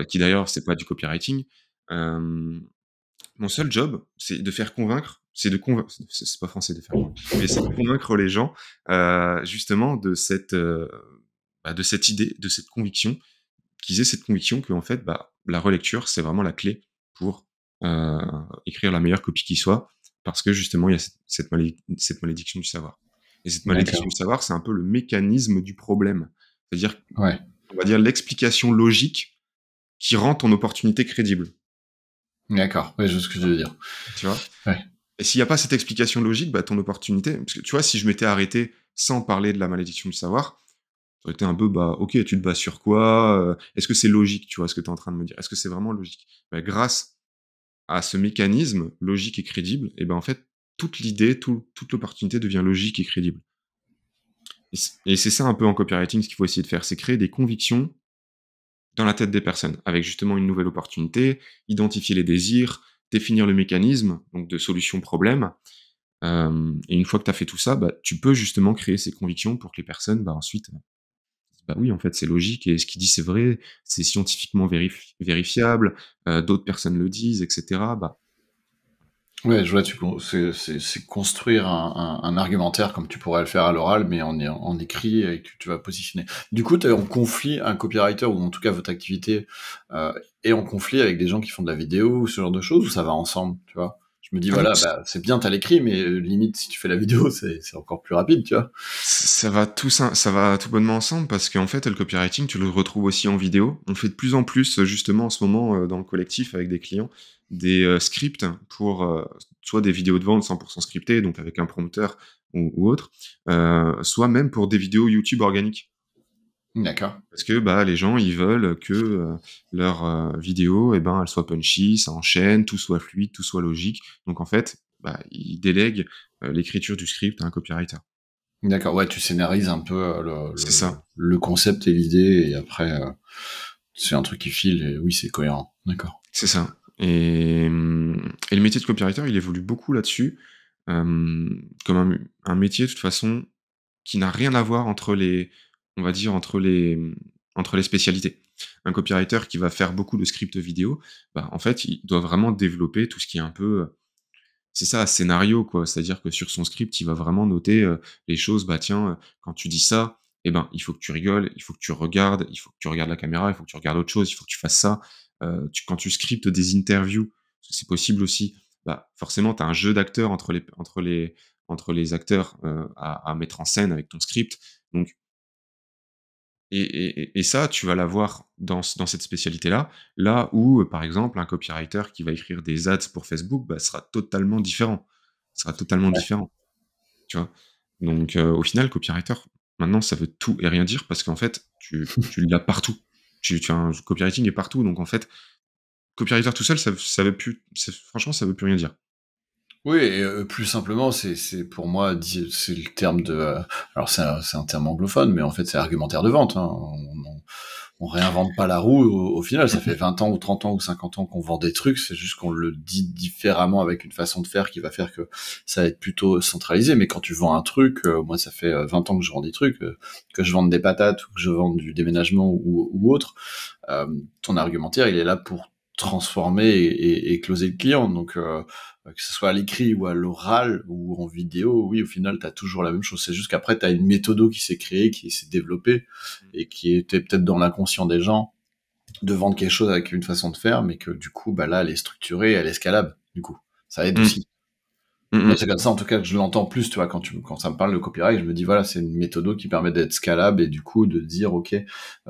Qui d'ailleurs, c'est pas du copywriting. Hem, Mon seul job, c'est de faire convaincre, c'est de convaincre, c'est pas français de faire convaincre, mais c'est de convaincre les gens, justement de cette idée, de cette conviction, qu'ils aient cette conviction qu'en fait, bah, la relecture, c'est vraiment la clé pour, heu, écrire la meilleure copie qui soit, parce que justement, il y a cette malédiction du savoir et cette malédiction D'accord. du savoir, c'est un peu le mécanisme du problème. C'est-à-dire, Ouais. on va dire l'explication logique qui rend ton opportunité crédible, D'accord. Ouais, je vois ce que tu veux dire. tu vois? Ouais. Et s'il y a pas cette explication logique, bah, ton opportunité parce que tu vois, si je m'étais arrêté sans parler de la malédiction du savoir, ça aurait été un peu, bah, OK, tu te bases sur quoi? Est-ce que c'est logique, tu vois, ce que tu es en train de me dire? Est-ce que c'est vraiment logique? Bah, grâce à ce mécanisme logique et crédible et ben, en fait, toute l'idée, toute l'opportunité devient logique et crédible. Et c'est ça un peu en copywriting, ce qu'il faut essayer de faire, c'est créer des convictions dans la tête des personnes, avec justement une nouvelle opportunité, identifier les désirs, définir le mécanisme, donc de solution-problème. Et une fois que tu as fait tout ça, bah, tu peux justement créer ces convictions pour que les personnes, bah, ensuite, bah oui, en fait, c'est logique et ce qu'il dit, c'est vrai, c'est scientifiquement vérifiable, d'autres personnes le disent, et cetera. Bah, Ouais, je vois, c'est construire un argumentaire comme tu pourrais le faire à l'oral, mais en écrit et que tu vas positionner. Du coup, tu es en conflit, un copywriter, ou en tout cas votre activité est en conflit avec des gens qui font de la vidéo ou ce genre de choses, ou ça va ensemble, tu vois? Je me dis, ah non, voilà, bah, c'est bien, t'as l'écrit, mais limite, si tu fais la vidéo, c'est encore plus rapide, tu vois? ça va tout bonnement ensemble parce qu'en fait, le copywriting, tu le retrouves aussi en vidéo. On fait de plus en plus, justement, en ce moment, dans le collectif avec des clients, des, scripts pour, soit des vidéos de vente 100% scriptées, donc avec un prompteur ou autre, soit même pour des vidéos YouTube organiques. D'accord. Parce que, bah, les gens, ils veulent que, leur, vidéo et ben, elle soit punchy, ça enchaîne, tout soit fluide, tout soit logique. Donc en fait, bah, ils délèguent, l'écriture du script à un copywriter. D'accord, ouais, tu scénarises un peu C'est ça, le concept et l'idée, et après, c'est un truc qui file, et oui, c'est cohérent. D'accord. c'est ça et le métier de copywriter, il évolue beaucoup là-dessus, comme un métier de toute façon qui n'a rien à voir entre les on va dire entre les spécialités. Un copywriter qui va faire beaucoup de scripts vidéo, bah, en fait, il doit vraiment développer tout ce qui est un peu, c'est ça, scénario, quoi. C'est-à-dire que sur son script, il va vraiment noter, les choses, bah, tiens, quand tu dis ça, eh ben, il faut que tu rigoles, il faut que tu regardes, il faut que tu regardes la caméra, il faut que tu regardes autre chose, il faut que tu fasses ça. Quand tu scriptes des interviews, parce que c'est possible aussi, bah, forcément, tu as un jeu d'acteurs entre les acteurs, à mettre en scène avec ton script. Donc et ça, tu vas l'avoir dans cette spécialité-là. Là où, par exemple, un copywriter qui va écrire des ads pour Facebook, bah, sera totalement différent. Sera totalement différent, tu vois? Donc au final, copywriter, Maintenant, ça veut tout et rien dire parce qu'en fait, tu l'as partout. Un copywriting est partout, donc en fait, copywriter tout seul, ça veut plus, franchement, ça veut plus rien dire. Oui, et plus simplement, c'est pour moi, c'est le terme de. Alors c'est un terme anglophone, mais en fait c'est argumentaire de vente. Hein. On réinvente pas la roue au final. Ça fait 20 ans ou 30 ans ou 50 ans qu'on vend des trucs. C'est juste qu'on le dit différemment avec une façon de faire qui va faire que ça va être plutôt centralisé. Mais quand tu vends un truc, moi ça fait 20 ans que je vends des trucs, que je vende des patates ou que je vende du déménagement ou autre. Ton argumentaire, il est là pour transformer et closer le client. Donc que ce soit à l'écrit ou à l'oral ou en vidéo, oui, au final, tu as toujours la même chose. C'est juste qu'après, tu as une méthode qui s'est créée, qui s'est développée et qui était peut-être dans l'inconscient des gens de vendre quelque chose avec une façon de faire, mais que du coup, bah là, elle est structurée, elle est scalable, du coup. Ça aide aussi. Moi, c'est comme ça, en tout cas, que je l'entends plus, tu vois, quand ça me parle de copyright, je me dis, voilà, c'est une méthode qui permet d'être scalable et du coup, de dire, OK,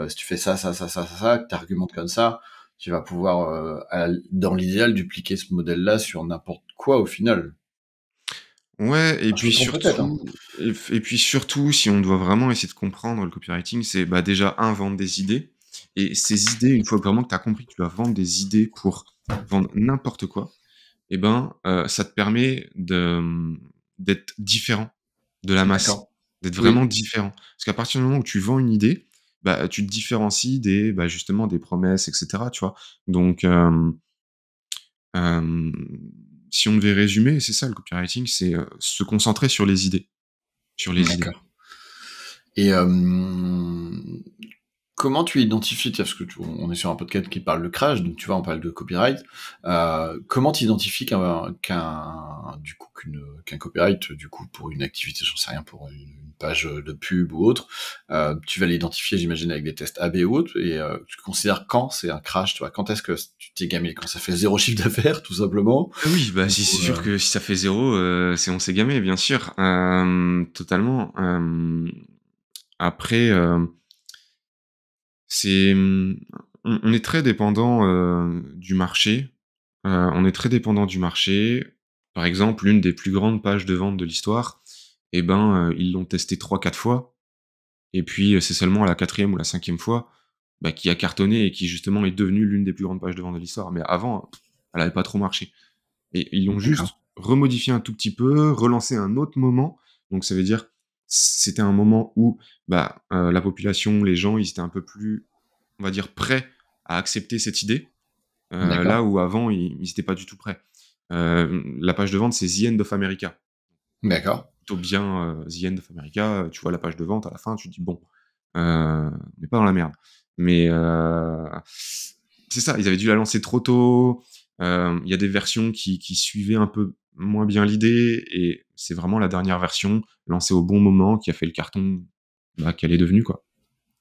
si tu fais ça, que tu argumentes comme ça, tu vas pouvoir, dans l'idéal, dupliquer ce modèle-là sur n'importe quoi au final. Ouais, et Je me puis trompe peut-être, hein. surtout, et puis surtout, si on doit vraiment essayer de comprendre le copywriting, c'est bah déjà vendre des idées. Et ces idées, une fois vraiment que tu as compris que tu dois vendre des idées pour vendre n'importe quoi, et ben ça te permet d'être différent de la masse, D'accord. d'être vraiment Oui, différent. Parce qu'à partir du moment où tu vends une idée, bah tu te différencies justement des promesses, etc. Tu vois. Donc Hem, si on devait résumer, c'est ça le copywriting, c'est, se concentrer sur les idées, sur les idées. d'accord. Et comment tu identifies, parce que on est sur un podcast qui parle de crash, donc tu vois, on parle de copyright. Comment tu identifies qu'un copyright, du coup, pour une activité, j'en sais rien, pour une page de pub ou autre, tu vas l'identifier, j'imagine, avec des tests A/B ou autres, et tu considères quand c'est un crash, tu vois, quand est-ce que tu t'es gamé, quand ça fait 0 chiffre d'affaires, tout simplement, Ah oui, bah, si ou, c'est sûr que si ça fait 0, c'est on s'est gamé, bien sûr, totalement, après, c'est, on est très dépendant, du marché, on est très dépendant du marché. Par exemple, l'une des plus grandes pages de vente de l'histoire, et ben, ils l'ont testé 3-4 fois. Et puis, c'est seulement à la 4e ou la 5e fois, bah, qui a cartonné et qui justement est devenue l'une des plus grandes pages de vente de l'histoire. Mais avant, elle avait pas trop marché. Et ils l'ont d'accord, juste remodifié un tout petit peu, relancé un autre moment. Donc ça veut dire, c'était un moment où, la population, les gens, ils étaient un peu plus, on va dire, prêts à accepter cette idée, d'accord, là où avant, ils étaient pas du tout prêts. La page de vente, c'est The End of America. d'accord. Plutôt bien, The End of America, tu vois la page de vente à la fin, tu te dis: «Bon, on n'est pas dans la merde». Mais, c'est ça, ils avaient dû la lancer trop tôt, il y a des versions qui suivaient un peu moins bien l'idée et c'est vraiment la dernière version, lancée au bon moment, qui a fait le carton, qu'elle est devenue, quoi.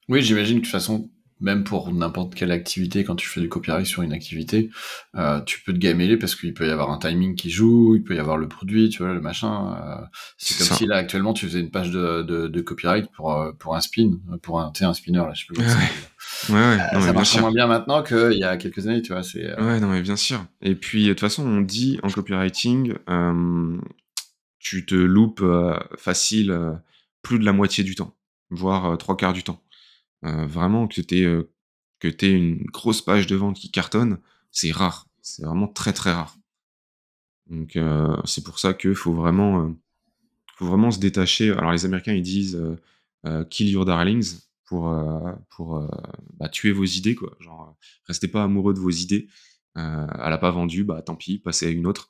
Oui, j'imagine que de toute façon, même pour n'importe quelle activité, quand tu fais du copyright sur une activité, tu peux te gameler parce qu'il peut y avoir un timing qui joue, il peut y avoir le produit, tu vois, le machin. C'est C'est comme ça. si là actuellement tu faisais une page de copyright pour un spin, pour un, tu sais, un spinner là, je sais plus Ouais, comment ça s'appelle. ouais, ouais, non mais Ça bien marchera sûr. moins bien maintenant qu'il y a quelques années, tu vois. C'est Ouais, non mais bien sûr et puis, de toute façon, on dit en copywriting, tu te loupes, facile, plus de la moitié du temps, voire, 3/4 du temps. Vraiment que tu une grosse page de vente qui cartonne, c'est rare. C'est vraiment très, très rare. Donc c'est pour ça qu'il faut vraiment se détacher. Alors les Américains, ils disent, «Kill your darlings» pour tuer vos idées, quoi. Genre, restez pas amoureux de vos idées. Elle a pas vendu, bah, tant pis, passez à une autre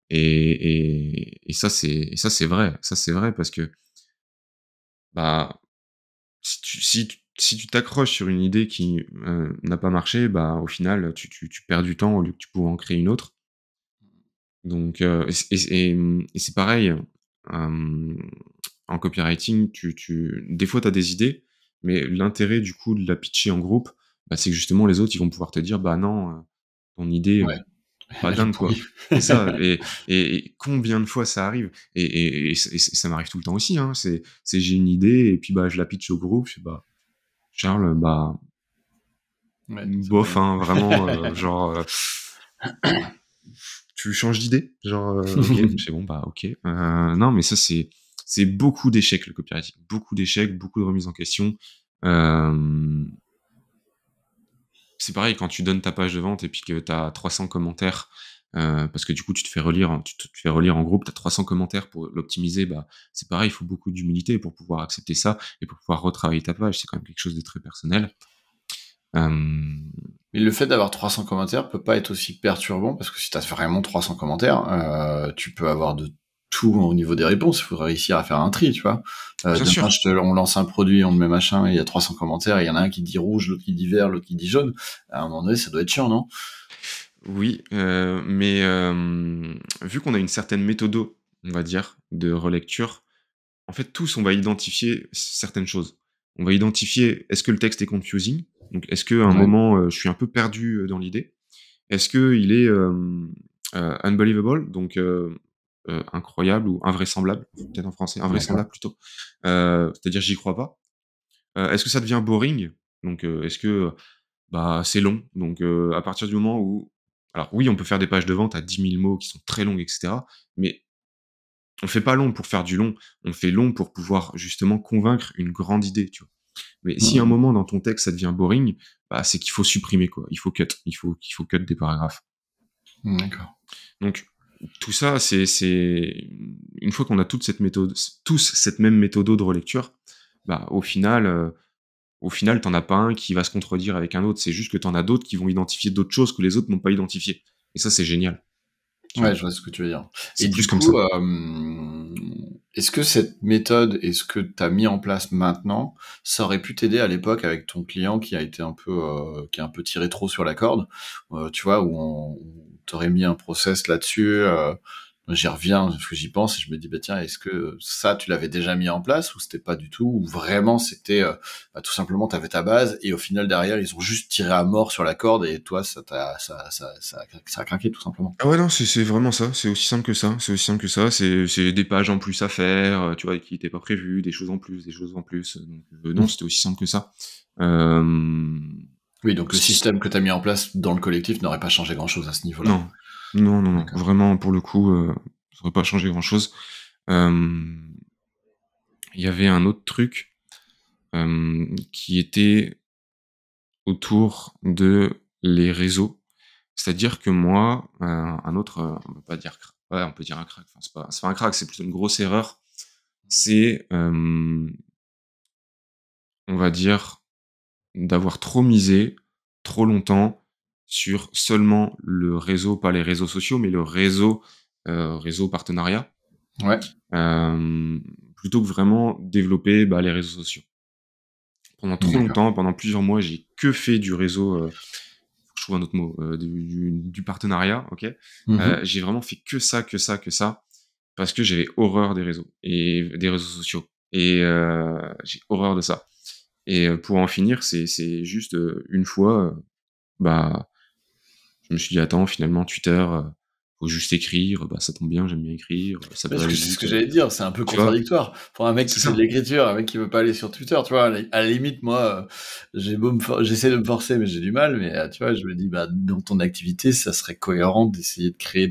et ça, c'est vrai. Ça, c'est vrai parce que, bah, si tu t'accroches sur une idée qui, n'a pas marché, bah, au final, tu perds du temps au lieu que tu pouvais en créer une autre. Donc et c'est pareil, hem, en copywriting, des fois, tu as des idées, mais l'intérêt, du coup, de la pitcher en groupe, bah, c'est que justement les autres, ils vont pouvoir te dire: «Bah non, ton idée, ouais, pas elle est dingue, quoi». pourrie. C'est ça et combien de fois ça arrive? Et ça m'arrive tout le temps aussi, hein. C'est j'ai une idée et puis, bah, je la pitch au groupe, je fais: «Bah, Charles, bah, Ouais, c'est bof, moyen. hein, vraiment, genre, tu changes d'idée?» Genre, OK. Je fais: «Bon, bah, OK». Non, mais ça, c'est c'est beaucoup d'échecs, le copywriting. Beaucoup d'échecs, beaucoup de remises en question. C'est pareil quand tu donnes ta page de vente et puis que tu as 300 commentaires, parce que du coup tu te fais relire en groupe, tu as 300 commentaires pour l'optimiser, bah, c'est pareil, il faut beaucoup d'humilité pour pouvoir accepter ça et pour pouvoir retravailler ta page. C'est quand même quelque chose de très personnel. Mais le fait d'avoir 300 commentaires peut pas être aussi perturbant, parce que si t'as vraiment 300 commentaires, tu peux avoir de tout au niveau des réponses. Il faudrait réussir à faire un tri, tu vois. Bien sûr. On lance un produit, on met machin, et il y a 300 commentaires, et il y en a un qui dit rouge, l'autre qui dit vert, l'autre qui dit jaune. À un moment donné, ça doit être chiant, non? Oui, mais vu qu'on a une certaine méthode, on va dire, de relecture, en fait, tous, on va identifier certaines choses. On va identifier, est-ce que le texte est confusing? Donc, est-ce qu'à un Ouais. moment, je suis un peu perdu dans l'idée? Est-ce qu'il est unbelievable, donc incroyable ou invraisemblable, peut-être en français, invraisemblable plutôt. C'est-à-dire, j'y crois pas. Est-ce que ça devient boring? Donc, est-ce que bah, c'est long? Donc, à partir du moment où alors oui, on peut faire des pages de vente à 10 000 mots qui sont très longues, et cetera, mais on fait pas long pour faire du long, on fait long pour pouvoir justement convaincre une grande idée, tu vois? Mais si à un moment dans ton texte ça devient boring, bah, c'est qu'il faut supprimer, quoi. Il faut cut des paragraphes. D'accord. Donc tout ça, c'est une fois qu'on a toute cette méthode, tous cette même méthode de relecture, bah, au final, t'en as pas un qui va se contredire avec un autre. C'est juste que t'en as d'autres qui vont identifier d'autres choses que les autres n'ont pas identifiées. Et ça, c'est génial. Tu Ouais, vois, je vois ce que tu veux dire. Et c'est du plus comme ça. coup, est-ce que cette méthode, est-ce que tu as mis en place maintenant, ça aurait pu t'aider à l'époque avec ton client qui a été un peu, qui a un peu tiré trop sur la corde, tu vois, où t'aurais mis un process là-dessus, j'y reviens parce que j'y pense et je me dis, bah tiens, est-ce que ça, tu l'avais déjà mis en place ou c'était pas du tout, ou vraiment c'était, bah, tout simplement, t'avais ta base et au final derrière, ils ont juste tiré à mort sur la corde et toi, ça a craqué tout simplement. Ah ouais, non, c'est vraiment ça. C'est aussi simple que ça. C'est aussi simple que ça. C'est des pages en plus à faire, tu vois, qui n'étaient pas prévues, des choses en plus, des choses en plus. Donc, non, c'était aussi simple que ça. Oui, donc le Si- système que tu as mis en place dans le collectif n'aurait pas changé grand-chose à ce niveau-là. Non, non, non, non. D'accord. Vraiment, pour le coup, ça aurait pas changé grand-chose. Il y avait un autre truc qui était autour de les réseaux. C'est-à-dire que moi, un autre, on peut pas dire ouais, on peut dire un crack, enfin, c'est pas un crack, c'est plutôt une grosse erreur. C'est, on va dire, d'avoir trop misé, trop longtemps, sur seulement le réseau, pas les réseaux sociaux, mais le réseau partenariat, Ouais. plutôt que vraiment développer, bah, les réseaux sociaux. Pendant trop D'accord. longtemps, pendant plusieurs mois, j'ai que fait du réseau, faut que je trouve un autre mot, du partenariat, OK? Mhm. J'ai vraiment fait que ça, que ça, que ça, parce que j'avais horreur des réseaux et des réseaux sociaux et j'ai horreur de ça et pour en finir, c'est juste, une fois, bah, je me suis dit: «Attends, finalement Twitter, faut juste écrire, bah, ça tombe bien, j'aime bien écrire, ça peut Parce que aller c'est ce vite», que j'allais dire, c'est un peu tu vois? contradictoire. Pour un mec C'est qui fait de ça. l'écriture, un mec qui veut pas aller sur Twitter, tu vois, à la limite, moi, j'essaie de me forcer, mais j'ai du mal, mais tu vois, je me dis, bah, dans ton activité, ça serait cohérent d'essayer de créer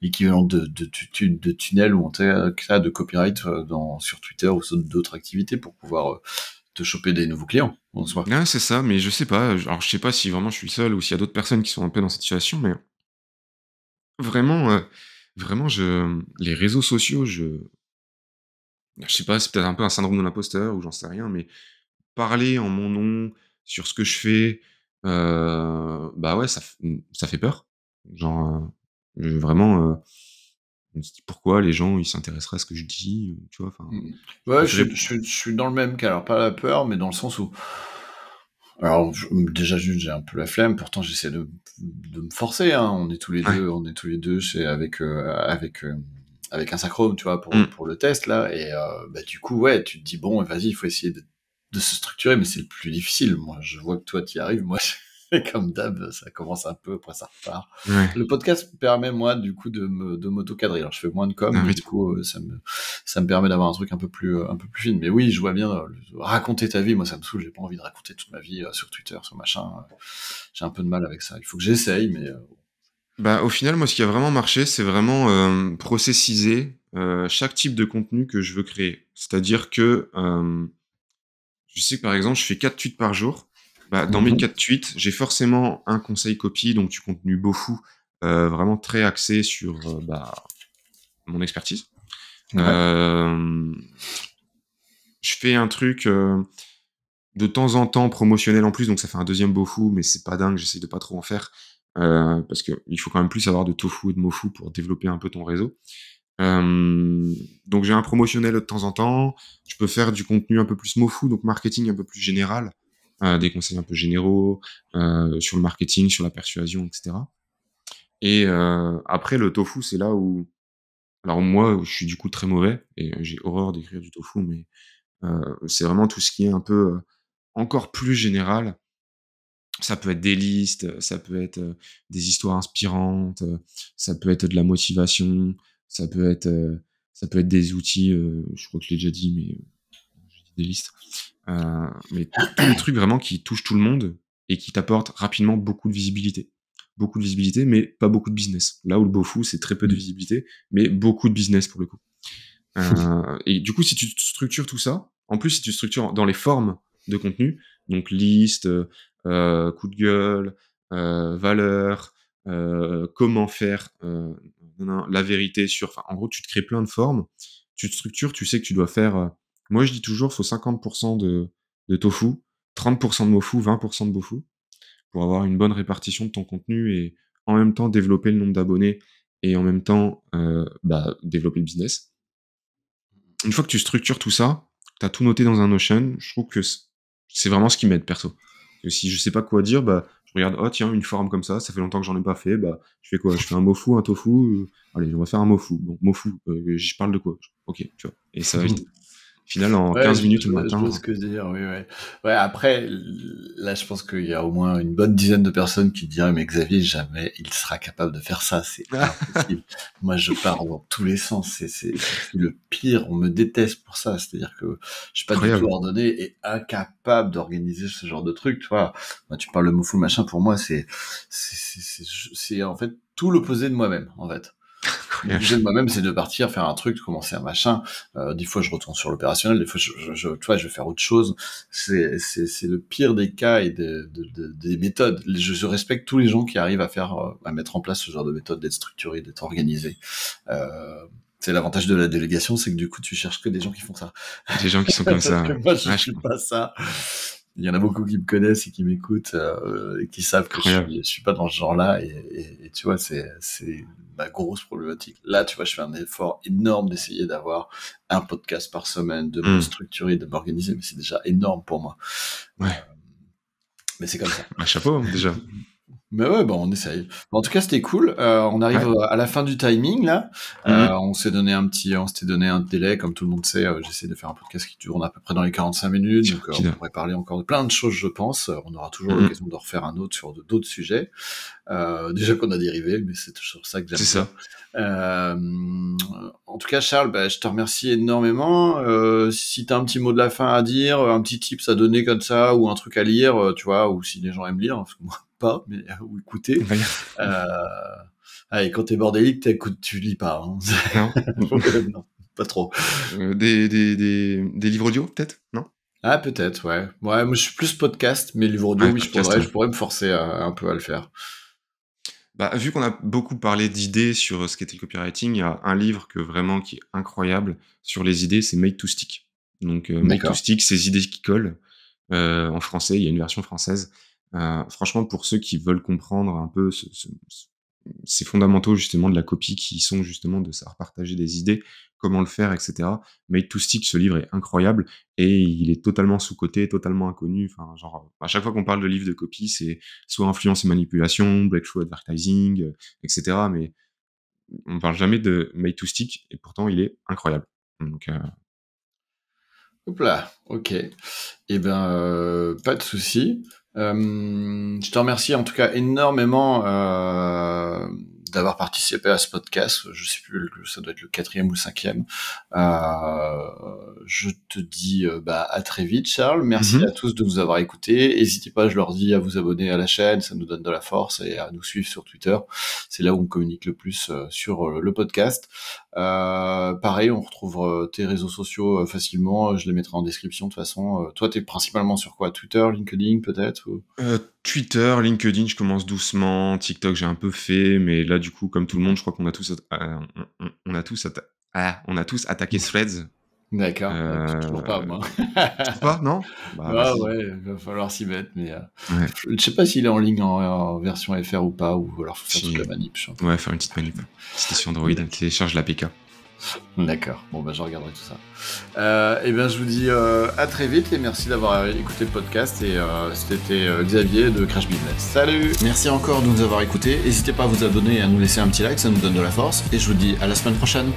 l'équivalent de tunnels ou en tout cas de copyright sur Twitter ou sur d'autres activités pour pouvoir te choper des nouveaux clients, en soi. Ouais, c'est ça, mais je sais pas, alors je sais pas si vraiment je suis le seul ou s'il y a d'autres personnes qui sont un peu dans cette situation, mais vraiment, vraiment les réseaux sociaux, je sais pas, c'est peut-être un peu un syndrome de l'imposteur ou j'en sais rien, mais parler en mon nom, sur ce que je fais, bah, ouais, ça fait peur. Genre, vraiment, je me dis: «Pourquoi les gens, ils s'intéresseraient à ce que je dis?» Tu vois? Enfin, Mhm. je Ouais, préférais je suis dans le même cas, alors pas la peur, mais dans le sens où alors déjà juste j'ai un peu la flemme, pourtant j'essaie de me forcer, hein. ouais. On est tous les deux chez avec un Synchrome, tu vois, Mmh. pour le test là, et bah du coup ouais, tu te dis bon, vas-y, il faut essayer de se structurer, mais c'est le plus difficile. Moi, je vois que toi tu y arrives, moi comme d'hab, ça commence un peu, après ça repart. Ouais, Le podcast me permet moi du coup de m'auto-cadrer. Alors je fais moins de com, un mais du rythme. coup ça me permet d'avoir un truc un peu plus fine. Mais oui, je vois bien raconter ta vie. Moi, ça me saoule. J'ai pas envie de raconter toute ma vie sur Twitter, sur machin. J'ai un peu de mal avec ça. Il faut que j'essaye, mais Bah, au final, moi, ce qui a vraiment marché, c'est vraiment, processiser, chaque type de contenu que je veux créer. C'est-à-dire que je sais que par exemple, je fais 4 tweets par jour. Bah, dans mes 4 tweets, j'ai forcément un conseil copy, donc du contenu beaufou, vraiment très axé sur mon expertise. Je fais un truc de temps en temps promotionnel en plus, donc ça fait un deuxième beaufou, mais c'est pas dingue, j'essaie de pas trop en faire. Parce qu'il faut quand même plus avoir de tofu et de mofu pour développer un peu ton réseau. Donc j'ai un promotionnel de temps en temps. Je peux faire du contenu un peu plus mofu, donc marketing un peu plus général, des conseils un peu généraux sur le marketing, sur la persuasion, etc. Et après le tofu, c'est là où, alors moi, je suis du coup très mauvais et j'ai horreur d'écrire du tofu, mais c'est vraiment tout ce qui est un peu encore plus général. Ça peut être des listes, ça peut être des histoires inspirantes, ça peut être de la motivation, ça peut être, euh, ça peut être des outils, je crois que je l'ai déjà dit, mais j'ai dit des listes. Mais tous les trucs vraiment qui touchent tout le monde et qui t'apportent rapidement beaucoup de visibilité. Beaucoup de visibilité, mais pas beaucoup de business. Là où le Beaufou, c'est très peu de visibilité, mais beaucoup de business pour le coup. Et du coup, si tu structures tout ça, en plus, si tu structures dans les formes de contenu, donc liste, coup de gueule, valeur, comment faire, la vérité sur... Enfin, en gros, tu te crées plein de formes, tu te structures, tu sais que tu dois faire... moi, je dis toujours, il faut 50% de tofu, 30% de mofu, 20% de bofu, pour avoir une bonne répartition de ton contenu et en même temps développer le nombre d'abonnés et en même temps développer le business. Une fois que tu structures tout ça, tu as tout noté dans un Notion, je trouve que c'est vraiment ce qui m'aide perso. Et si je sais pas quoi dire, bah, je regarde, oh tiens, une forme comme ça fait longtemps que j'en ai pas fait, bah, je fais quoi? Je fais un mofu, un tofu, allez, on va faire un mofu. Bon, mofu, je parle de quoi? Ok, tu vois. Et ça va vite. Au final, en 15 minutes le je matin. vois ce que je veux dire, oui, ouais. Ouais, après, là, je pense qu'il y a au moins une bonne dizaine de personnes qui diraient, mais Xavier, jamais il sera capable de faire ça, c'est impossible. Moi, je pars dans tous les sens, c'est le pire, on me déteste pour ça, c'est-à-dire que je suis pas du tout Incroyable. ordonné et incapable d'organiser ce genre de truc, tu vois. Moi, tu parles de mot full machin, pour moi, c'est en fait tout l'opposé de moi-même, en fait. L'objet de moi-même, c'est de partir faire un truc, de commencer un machin. Des fois, je retourne sur l'opérationnel. Des fois, tu vois, je vais faire autre chose. C'est le pire des cas et des méthodes. Je respecte tous les gens qui arrivent à mettre en place ce genre de méthode, d'être structuré, d'être organisé. C'est l'avantage de la délégation, c'est que du coup, tu cherches que des gens qui font ça. Des gens qui sont comme ça. Parce que moi, je suis pas ça. Il y en a beaucoup qui me connaissent et qui m'écoutent et qui savent que je suis pas dans ce genre-là et tu vois c'est ma grosse problématique. Là tu vois je fais un effort énorme d'essayer d'avoir un podcast par semaine, de me structurer, de m'organiser, mais c'est déjà énorme pour moi. Ouais. Mais c'est comme ça. Un chapeau déjà. Mais ouais, bon, on essaye. En tout cas, c'était cool. On arrive à la fin du timing là. On s'était donné un délai, comme tout le monde sait. J'essaie de faire un podcast qui tourne à peu près dans les 45 minutes. Donc, on pourrait parler encore de plein de choses, je pense. On aura toujours l'occasion de refaire un autre sur d'autres sujets. Déjà qu'on a dérivé, mais c'est toujours ça que j'aime. C'est ça. En tout cas, Charles, je te remercie énormément. Si t'as un petit mot de la fin à dire, un petit tips à donner comme ça, ou un truc à lire, tu vois, ou si les gens aiment lire, parce que moi pas, mais ou écouter. Allez, quand t'es bordélique, tu lis pas. Hein. Non. Non, pas trop. Des livres audio, peut-être? Non? Ah, peut-être, ouais. Ouais, moi je suis plus podcast, mais livre audio, oui, je pourrais me forcer un peu à le faire. Bah, vu qu'on a beaucoup parlé d'idées sur ce qu'était le copywriting, il y a un livre qui est incroyable sur les idées, c'est Made to Stick. Donc, Made to Stick, ces idées qui collent. En français, il y a une version française. Franchement, pour ceux qui veulent comprendre un peu ces fondamentaux justement de la copie, qui sont justement de savoir partager des idées, comment le faire, etc. Made to Stick, ce livre est incroyable et il est totalement sous-coté, totalement inconnu. Enfin, genre, à chaque fois qu'on parle de livre de copie, c'est soit influence et manipulation, breakthrough advertising, etc. Mais on parle jamais de Made to Stick et pourtant il est incroyable. Donc, Hop là, ok. Eh ben, pas de souci. Je te remercie en tout cas énormément d'avoir participé à ce podcast. Je sais plus, ça doit être le 4e ou le 5e. Je te dis à très vite, Charles. Merci à tous de nous avoir écoutés. N'hésitez pas, je leur dis, à vous abonner à la chaîne, ça nous donne de la force, et à nous suivre sur Twitter. C'est là où on communique le plus sur le podcast. Pareil, on retrouve tes réseaux sociaux facilement. Je les mettrai en description de toute façon. Toi, t'es principalement sur quoi? Twitter, LinkedIn, peut-être ou... Twitter, LinkedIn, je commence doucement. TikTok, j'ai un peu fait, mais là, du coup, comme tout le monde, je crois qu'on a tous, on a tous, on a tous attaqué Threads. D'accord. Toujours pas, moi. Toujours pas, non? Bah, Ah vas-y. ouais, va falloir s'y mettre, mais Ouais. je sais pas s'il est en ligne en version FR ou pas, ou alors faut faire toute la manip. Ouais, faire une petite manip. C'était sur Android, télécharge l'APK. D'accord, bon bah je regarderai tout ça. Et bien je vous dis à très vite et merci d'avoir écouté le podcast et c'était Xavier de Crash Business. Salut! Merci encore de nous avoir écoutés. N'hésitez pas à vous abonner et à nous laisser un petit like, ça nous donne de la force. Et je vous dis à la semaine prochaine.